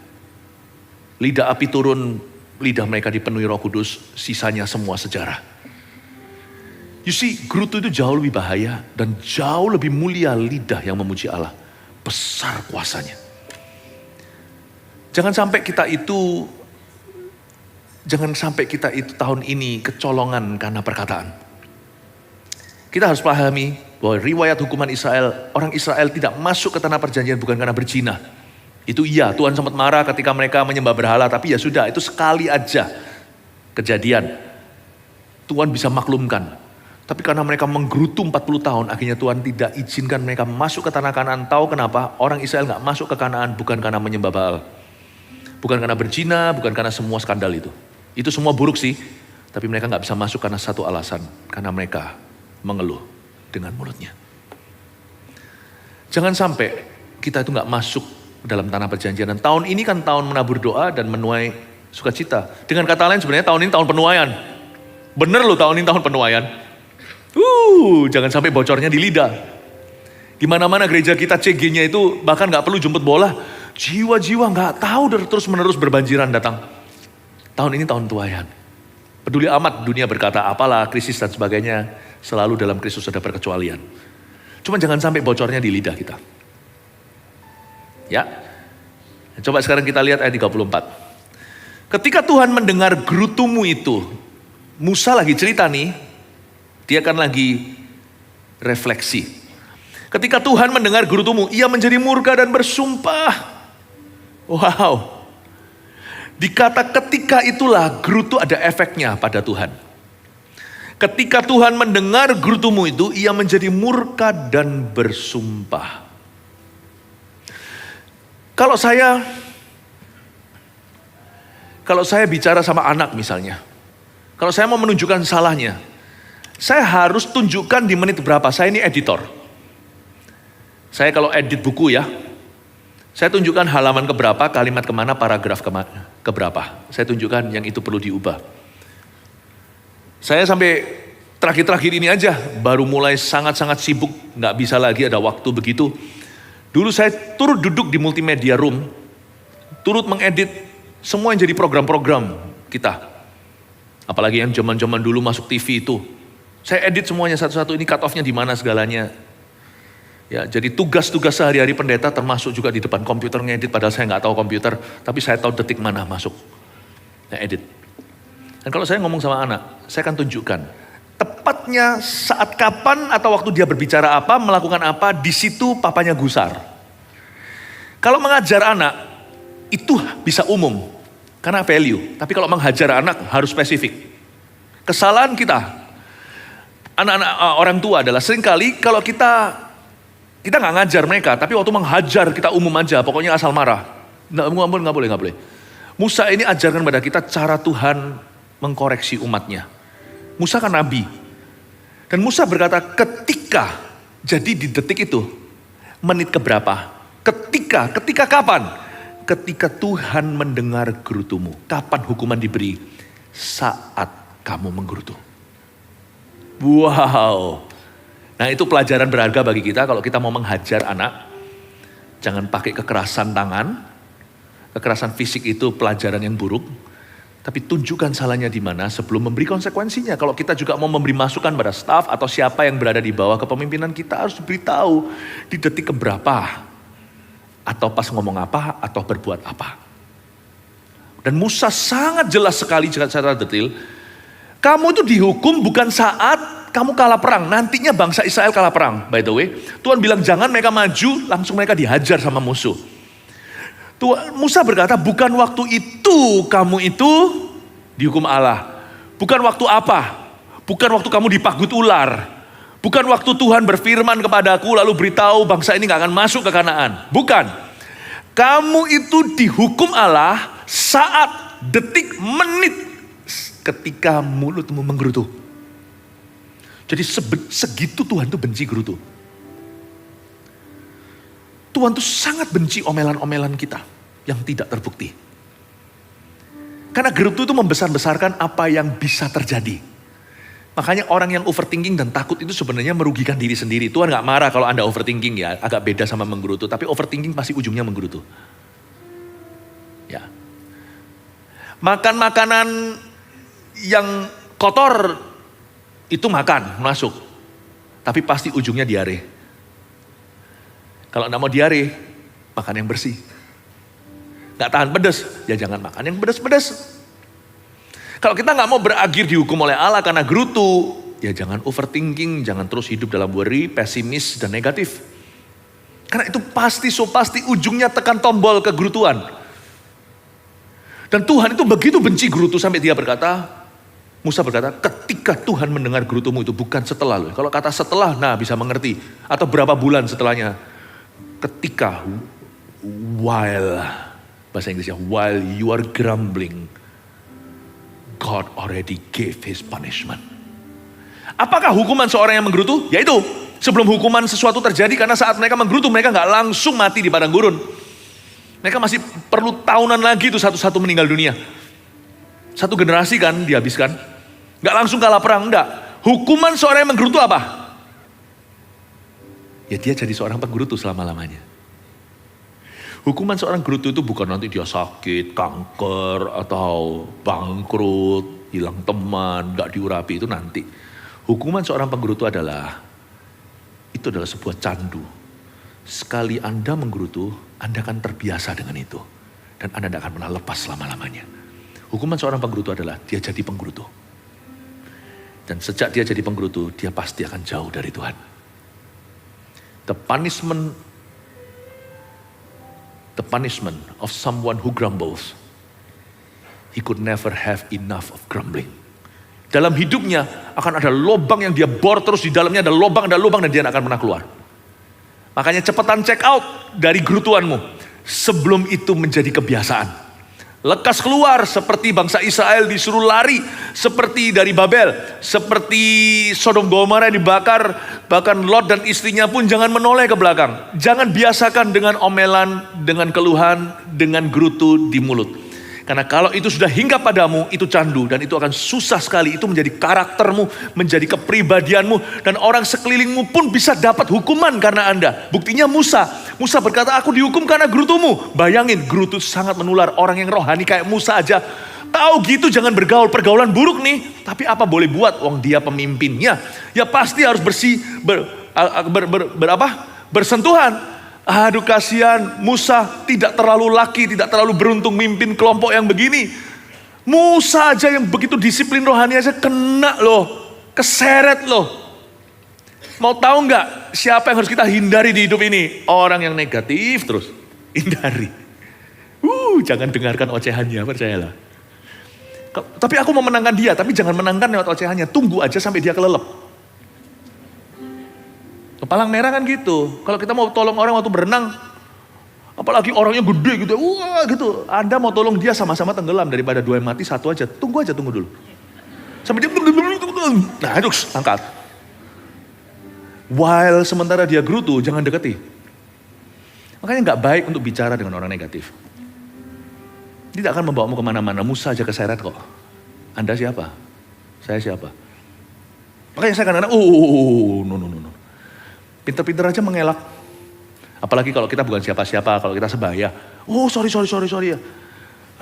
Lidah api turun, lidah mereka dipenuhi Roh Kudus, sisanya semua sejarah. You see, gerutu itu jauh lebih bahaya dan jauh lebih mulia lidah yang memuji Allah. Besar kuasanya. Jangan sampai kita itu tahun ini kecolongan karena perkataan. Kita harus pahami bahwa riwayat hukuman Israel, orang Israel tidak masuk ke tanah perjanjian bukan karena berzina. Itu iya, Tuhan sempat marah ketika mereka menyembah berhala, tapi ya sudah, itu sekali aja kejadian. Tuhan bisa maklumkan. Tapi karena mereka menggerutu 40 tahun, akhirnya Tuhan tidak izinkan mereka masuk ke tanah Kanaan. Tahu kenapa? Orang Israel gak masuk ke Kanaan bukan karena menyembah Baal. Bukan karena berzina, bukan karena semua skandal itu. Itu semua buruk sih, tapi mereka gak bisa masuk karena satu alasan. Karena mereka mengeluh dengan mulutnya. Jangan sampai kita itu gak masuk dalam tanah perjanjian. Dan tahun ini kan tahun menabur doa dan menuai sukacita. Dengan kata lain sebenarnya tahun ini tahun penuaian. Bener loh, tahun ini tahun penuaian. Jangan sampai bocornya di lidah. Di mana-mana gereja kita CG-nya itu bahkan gak perlu jemput bola. Jiwa-jiwa gak tahu terus menerus berbanjiran datang. Tahun ini tahun tuaian. Peduli amat dunia berkata apalah, krisis dan sebagainya. Selalu dalam Kristus ada perkecualian. Cuma jangan sampai bocornya di lidah kita. Ya. Coba sekarang kita lihat ayat 34. Ketika Tuhan mendengar gerutumu itu, Musa lagi cerita nih, dia kan lagi refleksi. Ketika Tuhan mendengar gerutumu, ia menjadi murka dan bersumpah. Wow. Dikata ketika itulah gerutu ada efeknya pada Tuhan. Ketika Tuhan mendengar gerutumu itu, ia menjadi murka dan bersumpah. Kalau saya bicara sama anak misalnya, kalau saya mau menunjukkan salahnya, saya harus tunjukkan di menit berapa. Saya ini editor. Saya kalau edit buku ya, saya tunjukkan halaman keberapa, kalimat kemana, paragraf keberapa. Saya tunjukkan yang itu perlu diubah. Saya sampai terakhir-terakhir ini aja, baru mulai sangat-sangat sibuk, nggak bisa lagi ada waktu begitu. Dulu saya turut duduk di multimedia room, turut mengedit semua yang jadi program-program kita. Apalagi yang zaman-zaman dulu masuk TV itu. Saya edit semuanya satu-satu, ini cut off-nya di mana segalanya. Ya, jadi tugas-tugas sehari-hari pendeta termasuk juga di depan komputer ngedit, padahal saya nggak tahu komputer, tapi saya tahu detik mana masuk. Saya edit. Dan kalau saya ngomong sama anak, saya akan tunjukkan tepatnya saat kapan atau waktu dia berbicara apa, melakukan apa, di situ papanya gusar. Kalau mengajar anak, itu bisa umum, karena value. Tapi kalau menghajar anak, harus spesifik. Kesalahan kita, anak-anak orang tua adalah seringkali kalau kita nggak ngajar mereka, tapi waktu menghajar kita umum aja, pokoknya asal marah. Nggak boleh. Musa ini ajarkan pada kita cara Tuhan mengkoreksi umatnya. Musa kan nabi. Dan Musa berkata ketika, jadi di detik itu, menit keberapa? Ketika kapan? Ketika Tuhan mendengar gerutumu. Kapan hukuman diberi? Saat kamu menggerutu. Wow. Nah itu pelajaran berharga bagi kita kalau kita mau menghajar anak. Jangan pakai kekerasan tangan. Kekerasan fisik itu pelajaran yang buruk. Tapi tunjukkan salahnya di mana sebelum memberi konsekuensinya. Kalau kita juga mau memberi masukan pada staf atau siapa yang berada di bawah kepemimpinan, kita harus beritahu di detik keberapa. Atau pas ngomong apa, atau berbuat apa. Dan Musa sangat jelas sekali secara detail. Kamu itu dihukum bukan saat kamu kalah perang. Nantinya bangsa Israel kalah perang, by the way. Tuhan bilang jangan mereka maju, langsung mereka dihajar sama musuh. Musa berkata, bukan waktu itu kamu itu dihukum Allah. Bukan waktu apa? Bukan waktu kamu dipagut ular. Bukan waktu Tuhan berfirman kepadaku lalu beritahu bangsa ini gak akan masuk ke Kanaan. Bukan. Kamu itu dihukum Allah saat, detik, menit ketika mulutmu menggerutu. Jadi segitu Tuhan tuh benci gerutu. Tuhan tuh sangat benci omelan-omelan kita yang tidak terbukti. Karena gerutu itu membesar-besarkan apa yang bisa terjadi. Makanya orang yang overthinking dan takut itu sebenarnya merugikan diri sendiri. Tuhan gak marah kalau Anda overthinking ya, agak beda sama menggerutu. Tapi overthinking pasti ujungnya menggerutu. Ya. Makan makanan yang kotor itu makan, masuk. Tapi pasti ujungnya diare. Kalau Anda mau diare, makan yang bersih. Gak tahan pedas, ya jangan makan yang pedas-pedas. Kalau kita gak mau berakhir dihukum oleh Allah karena gerutu, ya jangan overthinking, jangan terus hidup dalam worry, pesimis, dan negatif. Karena itu pasti ujungnya tekan tombol kegerutuan. Dan Tuhan itu begitu benci gerutu sampai dia berkata, Musa berkata, ketika Tuhan mendengar gerutumu itu bukan setelah. Kalau kata setelah, nah bisa mengerti. Atau berapa bulan setelahnya. Ketika, while, bahasa Inggrisnya, while you are grumbling, God already gave his punishment. Apakah hukuman seorang yang menggerutu? Yaitu, sebelum hukuman sesuatu terjadi, karena saat mereka menggerutu, mereka gak langsung mati di padang gurun. Mereka masih perlu tahunan lagi itu satu-satu meninggal dunia. Satu generasi kan dihabiskan. Gak langsung kalah perang, enggak. Hukuman seorang yang menggerutu apa? Ya dia jadi seorang penggerutu selama-lamanya. Hukuman seorang gerutu itu bukan nanti dia sakit, kanker, atau bangkrut, hilang teman, gak diurapi, itu nanti. Hukuman seorang penggerutu adalah, itu adalah sebuah candu. Sekali Anda menggerutu, Anda akan terbiasa dengan itu. Dan Anda tidak akan pernah lepas selama-lamanya. Hukuman seorang penggerutu adalah dia jadi penggerutu. Dan sejak dia jadi penggerutu, dia pasti akan jauh dari Tuhan. The punishment of someone who grumbles, he could never have enough of grumbling. Dalam hidupnya akan ada lubang yang dia bor terus, di dalamnya ada lubang, dan dia tidak akan pernah keluar. Makanya cepetan check out dari gerutuanmu sebelum itu menjadi kebiasaan. Lekas keluar seperti bangsa Israel disuruh lari seperti dari Babel, seperti Sodom Gomora yang dibakar, bahkan Lot dan istrinya pun jangan menoleh ke belakang. Jangan biasakan dengan omelan, dengan keluhan, dengan gerutu di mulut. Karena kalau itu sudah hinggap padamu, itu candu dan itu akan susah sekali. Itu menjadi karaktermu, menjadi kepribadianmu, dan orang sekelilingmu pun bisa dapat hukuman karena Anda. Buktinya Musa berkata, aku dihukum karena gerutumu. Bayangin, gerutu sangat menular. Orang yang rohani kayak Musa aja tahu gitu, jangan bergaul, pergaulan buruk nih. Tapi apa boleh buat, wong dia pemimpinnya. Ya pasti harus bersentuhan. Aduh kasihan, Musa tidak terlalu laki, tidak terlalu beruntung mimpin kelompok yang begini. Musa aja yang begitu disiplin rohani aja kena loh, keseret loh. Mau tahu nggak siapa yang harus kita hindari di hidup ini? Orang yang negatif terus, hindari. Jangan dengarkan ocehannya, percayalah. Tapi aku mau menangkan dia, tapi jangan menangkan lewat ocehannya. Tunggu aja sampai dia kelelep. Palang merah kan gitu. Kalau kita mau tolong orang waktu berenang, apalagi orangnya gede gitu, wah gitu. Anda mau tolong dia sama-sama tenggelam daripada dua yang mati, satu aja. Tunggu dulu. Sampai dia, nah aduh, angkat. While sementara dia gerutu, jangan deketi. Makanya nggak baik untuk bicara dengan orang negatif. Dia tidak akan membawamu kemana-mana. Musa aja keseret kok. Anda siapa? Saya siapa? Makanya saya kadang-kadang, no. Pinter-pinter aja mengelak. Apalagi kalau kita bukan siapa-siapa, kalau kita sebaya. Sorry ya.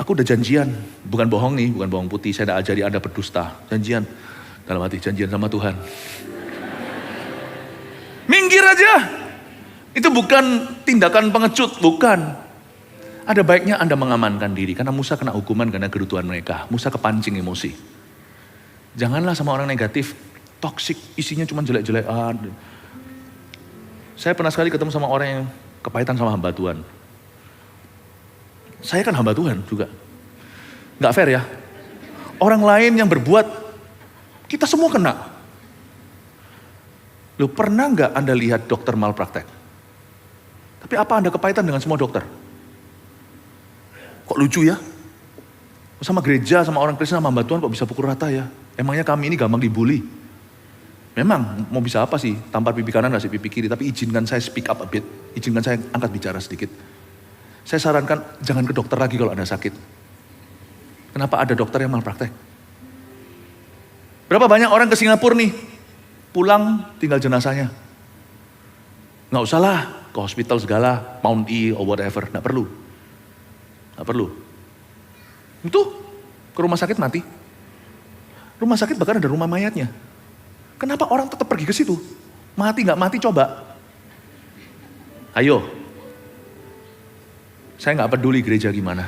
Aku udah janjian, bukan bohong nih, bukan bohong putih. Saya udah ajari Anda berdusta. Janjian, dalam hati janjian sama Tuhan. Minggir aja. Itu bukan tindakan pengecut, bukan. Ada baiknya Anda mengamankan diri. Karena Musa kena hukuman karena gerutuan mereka. Musa kepancing emosi. Janganlah sama orang negatif, toksik, isinya cuma jelek-jelekan. Saya pernah sekali ketemu sama orang yang kepahitan sama hamba Tuhan. Saya kan hamba Tuhan juga. Gak fair ya. Orang lain yang berbuat, kita semua kena. Loh, pernah gak Anda lihat dokter malpraktek? Tapi apa Anda kepahitan dengan semua dokter? Kok lucu ya? Sama gereja, sama orang Kristen, sama hamba Tuhan kok bisa pukul rata ya? Emangnya kami ini gampang dibully? Memang mau bisa apa sih, tampar pipi kanan ngasih pipi kiri, tapi izinkan saya speak up a bit, izinkan saya angkat bicara sedikit. Saya sarankan jangan ke dokter lagi kalau Anda sakit. Kenapa ada dokter yang malpraktek? Berapa banyak orang ke Singapura nih, pulang tinggal jenazahnya. Nggak usah lah ke hospital segala, Mount E or whatever, nggak perlu. Itu ke rumah sakit mati. Rumah sakit bahkan ada rumah mayatnya. Kenapa orang tetap pergi ke situ? Mati nggak mati coba. Ayo. Saya nggak peduli gereja gimana.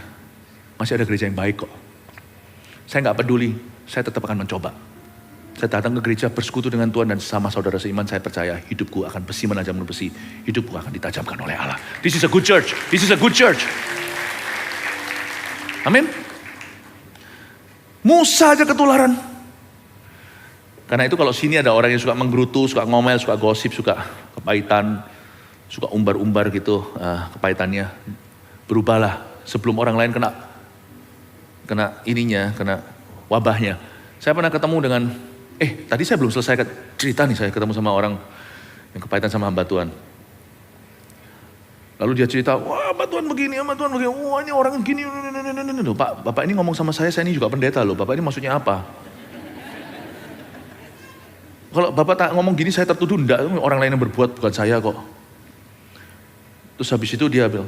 Masih ada gereja yang baik kok. Saya nggak peduli. Saya tetap akan mencoba. Saya datang ke gereja bersekutu dengan Tuhan dan sama saudara seiman, saya percaya hidupku akan besi menajam besi. Hidupku akan ditajamkan oleh Allah. This is a good church. This is a good church. Amin. Musa aja ketularan. Karena itu kalau sini ada orang yang suka menggerutu, suka ngomel, suka gosip, suka kepahitan, suka umbar-umbar gitu kepahitannya. Berubahlah sebelum orang lain kena ininya, kena wabahnya. Saya pernah ketemu dengan, tadi saya belum selesai cerita nih, saya ketemu sama orang yang kepahitan sama hamba Tuhan. Lalu dia cerita, wah hamba Tuhan begini, wah ini orang gini. Bapak ini ngomong sama saya ini juga pendeta loh, Bapak ini maksudnya apa? Kalau Bapak tak ngomong gini saya tertuduh, enggak, orang lain yang berbuat bukan saya kok. Terus habis itu dia bilang,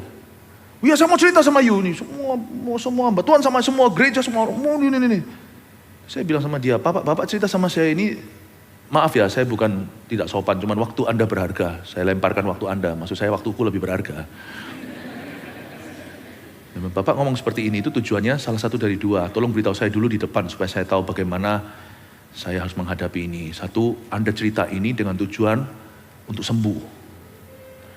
iya saya mau cerita sama you nih, semua hamba Tuhan sama semua gereja, semua orang, ini. Saya bilang sama dia, Bapak cerita sama saya ini Maaf ya, saya bukan tidak sopan, cuman waktu Anda berharga. Saya lemparkan waktu Anda, maksud saya waktuku lebih berharga. Bapak ngomong seperti ini itu tujuannya salah satu dari dua. Tolong beritahu saya dulu di depan supaya saya tahu bagaimana saya harus menghadapi ini. Satu, Anda cerita ini dengan tujuan untuk sembuh.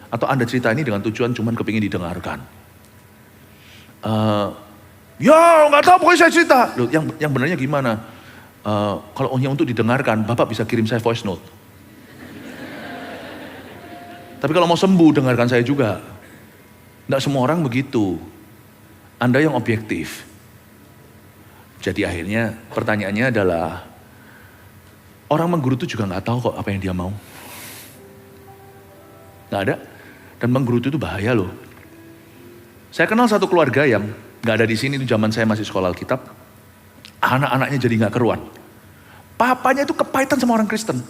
Atau Anda cerita ini dengan tujuan cuman kepingin didengarkan. Ya nggak tahu pokoknya saya cerita. Loh, yang benarnya gimana? Kalau hanya untuk didengarkan, Bapak bisa kirim saya voice note. Tapi kalau mau sembuh, dengarkan saya juga. Nggak semua orang begitu. Anda yang objektif. Jadi akhirnya pertanyaannya adalah, orang menggerutu juga nggak tahu kok apa yang dia mau. Nggak ada. Dan menggerutu itu bahaya loh. Saya kenal satu keluarga yang nggak ada di sini, itu zaman saya masih sekolah Alkitab. Anak-anaknya jadi nggak keruan. Papanya itu kepahitan sama orang Kristen.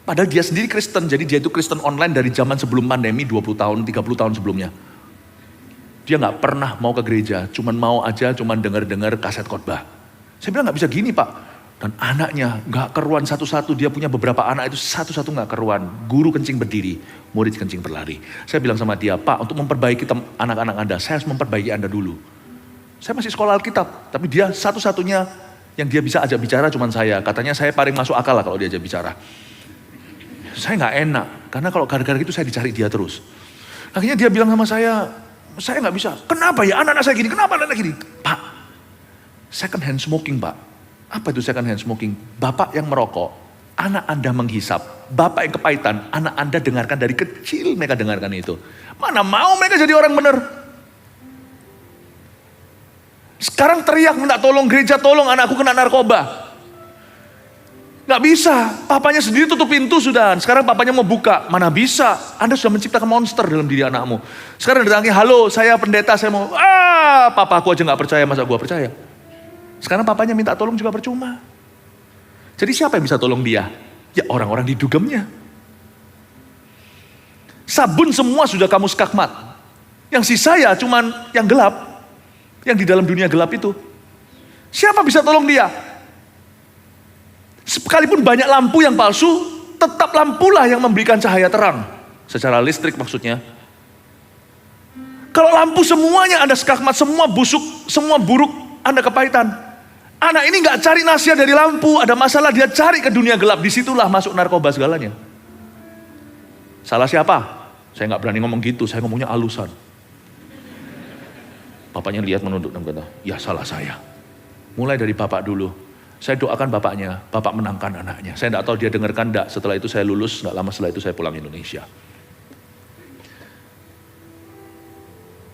Padahal dia sendiri Kristen, jadi dia itu Kristen online dari zaman sebelum pandemi 20 tahun, 30 tahun sebelumnya. Dia nggak pernah mau ke gereja, cuman mau aja cuman dengar-dengar kaset khotbah. Saya bilang nggak bisa gini Pak. Dan anaknya nggak keruan satu-satu, dia punya beberapa anak itu satu-satu nggak keruan. Guru kencing berdiri, murid kencing berlari. Saya bilang sama dia, Pak untuk memperbaiki anak-anak Anda, saya harus memperbaiki Anda dulu. Saya masih sekolah Alkitab, tapi dia satu-satunya yang dia bisa ajak bicara cuman saya. Katanya saya paling masuk akal lah kalau dia ajak bicara. Saya nggak enak, karena kalau gara-gara itu saya dicari dia terus. Akhirnya dia bilang sama saya nggak bisa. Kenapa ya anak-anak saya gini, kenapa anak-anak gini? Pak, second hand smoking Pak. Apa itu second hand smoking? Bapak yang merokok, anak Anda menghisap. Bapak yang kepahitan, anak Anda dengarkan dari kecil mereka dengarkan itu. Mana mau mereka jadi orang benar? Sekarang teriak minta tolong gereja, tolong anakku kena narkoba. Gak bisa, papanya sendiri tutup pintu sudah. Sekarang papanya mau buka, mana bisa. Anda sudah menciptakan monster dalam diri anakmu. Sekarang datangnya, halo saya pendeta, saya mau, papaku aja gak percaya, masa gua percaya. Sekarang papanya minta tolong juga percuma. Jadi siapa yang bisa tolong dia? Ya orang-orang di dugemnya. Sabun semua sudah kamu skakmat. Yang sisa ya cuman yang gelap. Yang di dalam dunia gelap itu. Siapa bisa tolong dia? Sekalipun banyak lampu yang palsu, tetap lampulah yang memberikan cahaya terang. Secara listrik maksudnya. Kalau lampu semuanya Anda skakmat, semua busuk, semua buruk, Anda kepahitan. Anak ini gak cari nasihat dari lampu, ada masalah dia cari ke dunia gelap. Disitulah masuk narkoba segalanya. Salah siapa? Saya gak berani ngomong gitu, saya ngomongnya alusan. Bapaknya lihat menunduk dan kata, ya salah saya. Mulai dari bapak dulu. Saya doakan bapaknya, bapak menangkan anaknya. Saya tidak tahu dia dengarkan enggak. Setelah itu saya lulus, nggak lama setelah itu saya pulang Indonesia.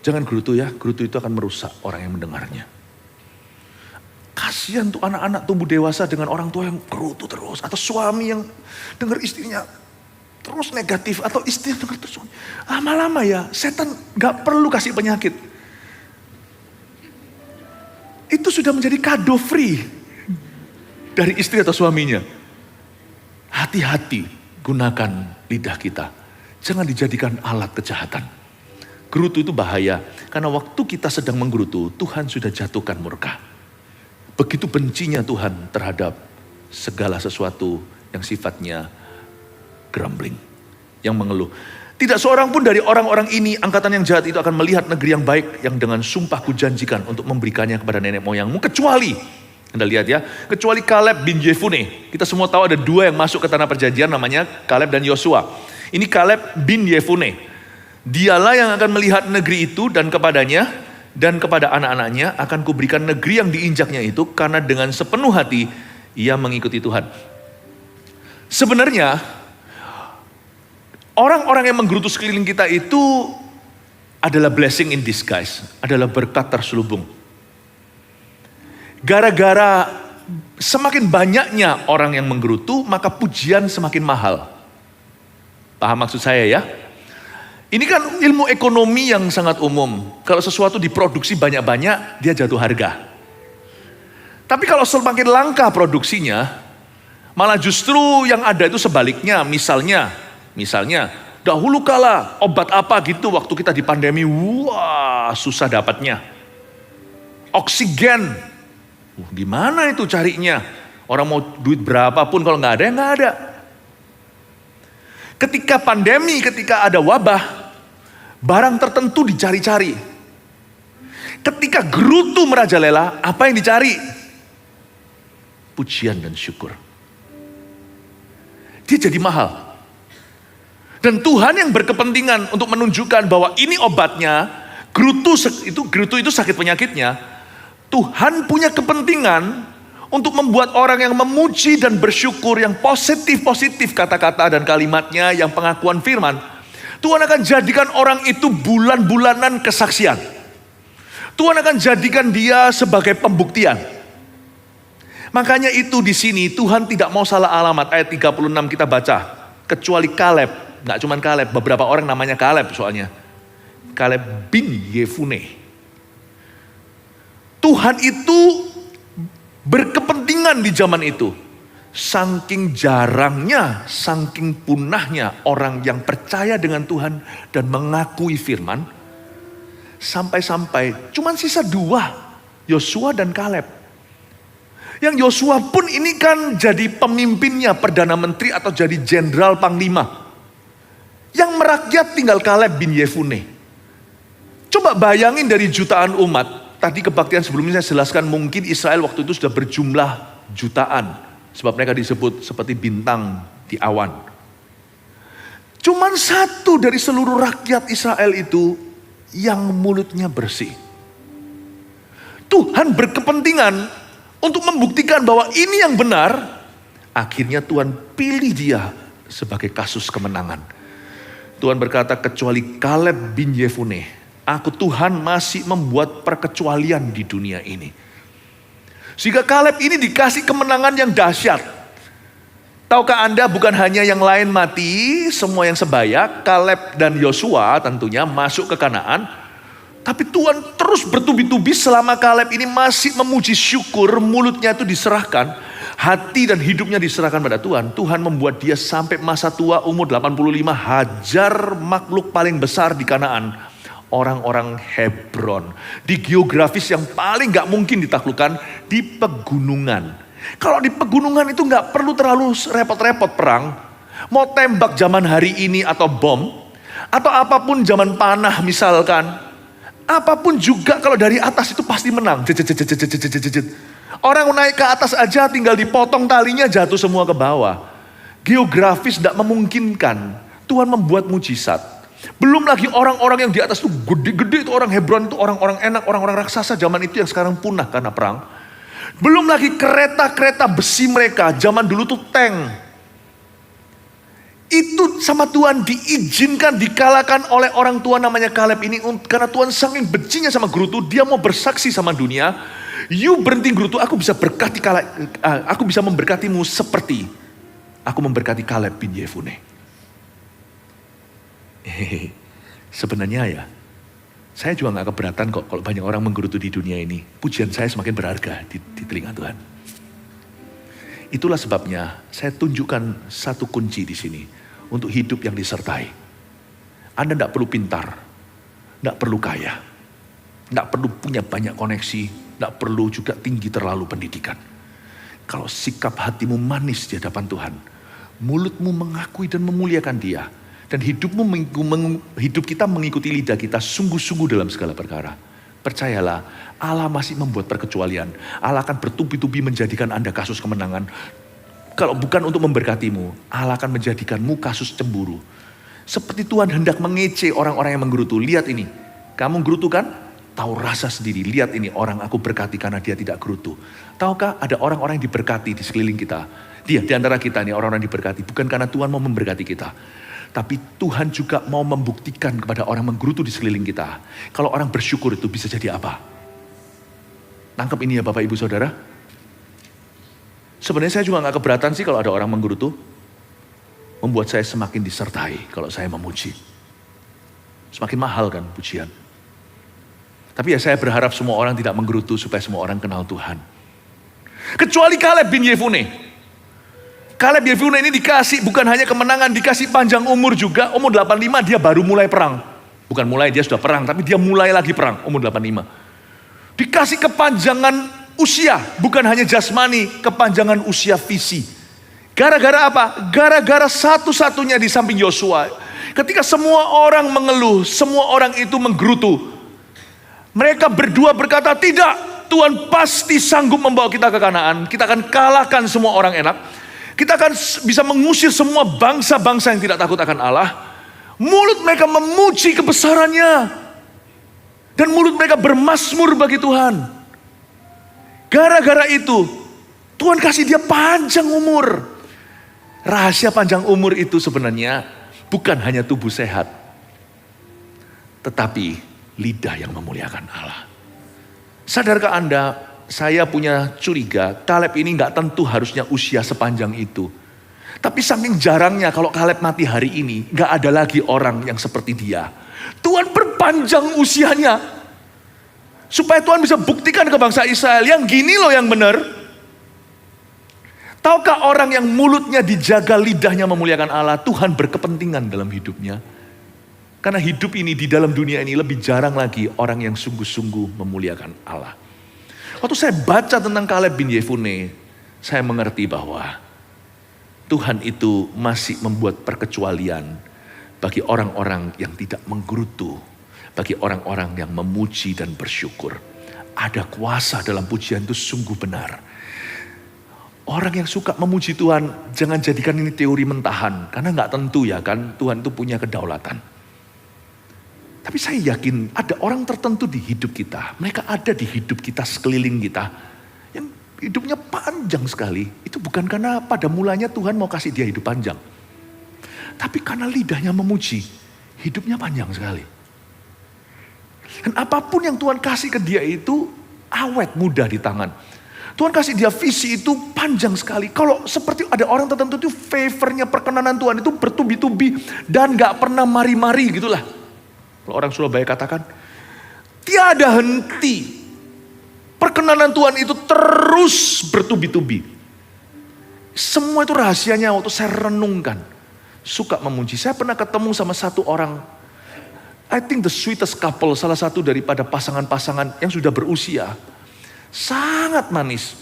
Jangan gerutu ya, gerutu itu akan merusak orang yang mendengarnya. Kasihan tuh anak-anak tumbuh dewasa dengan orang tua yang gerutu terus. Atau suami yang dengar istrinya terus negatif. Atau istri yang dengar terus. Lama-lama ya, setan nggak perlu kasih penyakit. Itu sudah menjadi kado free dari istri atau suaminya. Hati-hati gunakan lidah kita. Jangan dijadikan alat kejahatan. Gerutu itu bahaya. Karena waktu kita sedang menggerutu, Tuhan sudah jatuhkan murka. Begitu bencinya Tuhan terhadap segala sesuatu yang sifatnya grumbling. Yang mengeluh. Tidak seorang pun dari orang-orang ini, angkatan yang jahat itu akan melihat negeri yang baik yang dengan sumpah kujanjikan untuk memberikannya kepada nenek moyangmu. Kecuali, Anda lihat ya, kecuali Kaleb bin Yefune. Kita semua tahu ada dua yang masuk ke tanah perjanjian namanya Kaleb dan Yosua. Ini Kaleb bin Yefune. Dialah yang akan melihat negeri itu dan kepadanya dan kepada anak-anaknya akan kuberikan negeri yang diinjaknya itu karena dengan sepenuh hati ia mengikuti Tuhan. Sebenarnya orang-orang yang menggerutu sekeliling kita itu adalah blessing in disguise, adalah berkat terselubung. Gara-gara semakin banyaknya orang yang menggerutu, maka pujian semakin mahal. Paham maksud saya ya? Ini kan ilmu ekonomi yang sangat umum. Kalau sesuatu diproduksi banyak-banyak, dia jatuh harga. Tapi kalau semakin langka produksinya, malah justru yang ada itu sebaliknya. Misalnya, dahulu kala obat apa gitu waktu kita di pandemi, wah susah dapatnya. Oksigen, gimana itu carinya? Orang mau duit berapapun kalau nggak ada ya nggak ada. Ketika pandemi, ketika ada wabah, barang tertentu dicari-cari. Ketika gerutu merajalela, apa yang dicari? Pujian dan syukur. Dia jadi mahal. Dan Tuhan yang berkepentingan untuk menunjukkan bahwa ini obatnya, gerutu itu sakit penyakitnya. Tuhan punya kepentingan untuk membuat orang yang memuji dan bersyukur, yang positif-positif kata-kata dan kalimatnya, yang pengakuan firman. Tuhan akan jadikan orang itu bulan-bulanan kesaksian. Tuhan akan jadikan dia sebagai pembuktian. Makanya itu di sini Tuhan tidak mau salah alamat. Ayat 36 kita baca. Kecuali Kaleb. Nggak cuma Kaleb, beberapa orang namanya Kaleb soalnya. Kaleb bin Yefune. Tuhan itu berkepentingan di zaman itu. Saking jarangnya, saking punahnya orang yang percaya dengan Tuhan dan mengakui firman. Sampai-sampai cuman sisa 2, Yosua dan Kaleb. Yang Yosua pun ini kan jadi pemimpinnya, Perdana Menteri atau jadi Jenderal Panglima. Yang merakyat tinggal Kaleb bin Yefune. Coba bayangin dari jutaan umat. Tadi kebaktian sebelumnya saya jelaskan mungkin Israel waktu itu sudah berjumlah jutaan. Sebab mereka disebut seperti bintang di awan. Cuman 1 dari seluruh rakyat Israel itu yang mulutnya bersih. Tuhan berkepentingan untuk membuktikan bahwa ini yang benar. Akhirnya Tuhan pilih dia sebagai kasus kemenangan. Tuhan berkata, kecuali Kaleb bin Yefune, aku Tuhan masih membuat perkecualian di dunia ini. Sehingga Kaleb ini dikasih kemenangan yang dahsyat. Tahukah Anda bukan hanya yang lain mati, semua yang sebaya, Kaleb dan Yosua tentunya masuk ke Kanaan. Tapi Tuhan terus bertubi-tubi selama Kaleb ini masih memuji syukur, mulutnya itu diserahkan, hati dan hidupnya diserahkan pada Tuhan. Tuhan membuat dia sampai masa tua umur 85 hajar makhluk paling besar di Kanaan. Orang-orang Hebron. Di geografis yang paling gak mungkin ditaklukkan, di pegunungan. Kalau di pegunungan itu gak perlu terlalu repot-repot perang. Mau tembak zaman hari ini atau bom, atau apapun zaman panah misalkan. Apapun juga kalau dari atas itu pasti menang. Orang naik ke atas aja tinggal dipotong talinya jatuh semua ke bawah. Geografis tidak memungkinkan. Tuhan membuat mujizat. Belum lagi orang-orang yang di atas itu gede-gede, itu orang Hebron, itu orang-orang enak, orang-orang raksasa zaman itu yang sekarang punah karena perang. Belum lagi kereta-kereta besi mereka, zaman dulu tuh tank. Itu sama Tuhan diizinkan, dikalahkan oleh orang tua namanya Kaleb ini. Karena Tuhan saking bencinya sama gerutu, dia mau bersaksi sama dunia. You berhenti gerutu, aku bisa aku bisa memberkatimu seperti aku memberkati Kaleb bin Yefune. Sebenarnya ya, saya juga gak keberatan kok kalau banyak orang menggerutu di dunia ini. Pujian saya semakin berharga di telinga Tuhan. Itulah sebabnya saya tunjukkan satu kunci di sini untuk hidup yang disertai. Anda tidak perlu pintar, tidak perlu kaya, tidak perlu punya banyak koneksi, tidak perlu juga tinggi terlalu pendidikan. Kalau sikap hatimu manis di hadapan Tuhan, mulutmu mengakui dan memuliakan Dia, dan hidup kita mengikuti lidah kita sungguh-sungguh dalam segala perkara. Percayalah, Allah masih membuat perkecualian. Allah akan bertubi-tubi menjadikan Anda kasus kemenangan. Kalau bukan untuk memberkatimu, Allah akan menjadikanmu kasus cemburu. Seperti Tuhan hendak mengece orang-orang yang menggerutu. Lihat ini, kamu gerutu kan? Tahu rasa sendiri, lihat ini orang aku berkati karena dia tidak gerutu. Tahukah ada orang-orang yang diberkati di sekeliling kita? Dia di antara kita nih orang-orang diberkati. Bukan karena Tuhan mau memberkati kita. Tapi Tuhan juga mau membuktikan kepada orang menggerutu di sekeliling kita. Kalau orang bersyukur itu bisa jadi apa? Tangkap ini ya Bapak Ibu Saudara. Sebenarnya saya juga gak keberatan sih kalau ada orang menggerutu. Membuat saya semakin disertai kalau saya memuji. Semakin mahal kan pujian. Tapi ya saya berharap semua orang tidak menggerutu supaya semua orang kenal Tuhan. Kecuali Kaleb bin Yefune. Kaleb bin Yefune ini dikasih bukan hanya kemenangan, dikasih panjang umur juga. Umur 85 dia baru mulai perang. Bukan mulai, dia sudah perang, tapi dia mulai lagi perang umur 85. Dikasih kepanjangan usia, bukan hanya jasmani, kepanjangan usia visi. Gara-gara apa? Gara-gara satu-satunya di samping Yosua. Ketika semua orang mengeluh, semua orang itu menggerutu. Mereka berdua berkata, tidak, Tuhan pasti sanggup membawa kita ke Kanaan. Kita akan kalahkan semua orang enak. Kita akan bisa mengusir semua bangsa-bangsa yang tidak takut akan Allah. Mulut mereka memuji kebesarannya. Dan mulut mereka bermazmur bagi Tuhan. Gara-gara itu, Tuhan kasih dia panjang umur. Rahasia panjang umur itu sebenarnya bukan hanya tubuh sehat, tetapi lidah yang memuliakan Allah. Sadarkah Anda, saya punya curiga, Kaleb ini gak tentu harusnya usia sepanjang itu. Tapi saking jarangnya kalau Kaleb mati hari ini, gak ada lagi orang yang seperti dia. Tuhan perpanjang usianya, supaya Tuhan bisa buktikan ke bangsa Israel, yang gini loh yang benar. Tahukah orang yang mulutnya dijaga, lidahnya memuliakan Allah, Tuhan berkepentingan dalam hidupnya. Karena hidup ini di dalam dunia ini lebih jarang lagi orang yang sungguh-sungguh memuliakan Allah. Waktu saya baca tentang Kaleb bin Yefune, saya mengerti bahwa Tuhan itu masih membuat perkecualian bagi orang-orang yang tidak menggerutu, bagi orang-orang yang memuji dan bersyukur. Ada kuasa dalam pujian itu sungguh benar. Orang yang suka memuji Tuhan, jangan jadikan ini teori mentahan. Karena gak tentu ya kan, Tuhan itu punya kedaulatan. Tapi saya yakin ada orang tertentu di hidup kita. Mereka ada di hidup kita, sekeliling kita. Yang hidupnya panjang sekali. Itu bukan karena pada mulanya Tuhan mau kasih dia hidup panjang. Tapi karena lidahnya memuji, hidupnya panjang sekali. Dan apapun yang Tuhan kasih ke dia itu, awet, mudah di tangan. Tuhan kasih dia visi itu panjang sekali. Kalau seperti ada orang tertentu itu favornya perkenanan Tuhan itu bertubi-tubi dan gak pernah mari-mari gitulah. Kalau orang Surabaya katakan, tiada henti. Perkenanan Tuhan itu terus bertubi-tubi. Semua itu rahasianya waktu saya renungkan. Suka memuji. Saya pernah ketemu sama satu orang, I think the sweetest couple, salah satu daripada pasangan-pasangan yang sudah berusia. Sangat manis.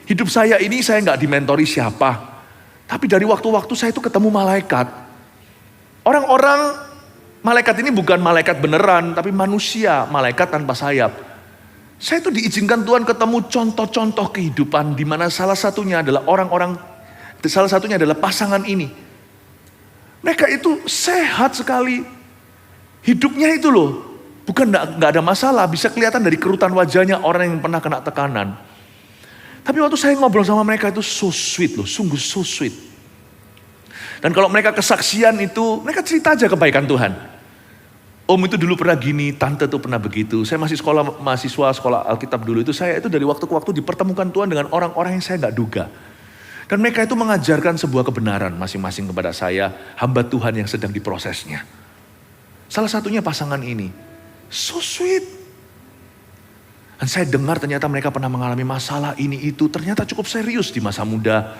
Hidup saya ini saya gak dimentori siapa. Tapi dari waktu-waktu saya itu ketemu malaikat. Orang-orang, malaikat ini bukan malaikat beneran, tapi manusia, malaikat tanpa sayap. Saya itu diizinkan Tuhan ketemu contoh-contoh kehidupan, di mana salah satunya adalah salah satunya adalah pasangan ini. Mereka itu sehat sekali. Hidupnya itu loh, bukan gak ada masalah, bisa kelihatan dari kerutan wajahnya orang yang pernah kena tekanan. Tapi waktu saya ngobrol sama mereka itu so sweet loh, sungguh so sweet. Dan kalau mereka kesaksian itu, mereka cerita aja kebaikan Tuhan. Om itu dulu pernah gini, tante itu pernah begitu. Saya masih mahasiswa sekolah Alkitab dulu itu, saya itu dari waktu ke waktu dipertemukan Tuhan dengan orang-orang yang saya gak duga. Dan mereka itu mengajarkan sebuah kebenaran masing-masing kepada saya, hamba Tuhan yang sedang diprosesnya. Salah satunya pasangan ini, so sweet. Dan saya dengar ternyata mereka pernah mengalami masalah ini itu, ternyata cukup serius di masa muda.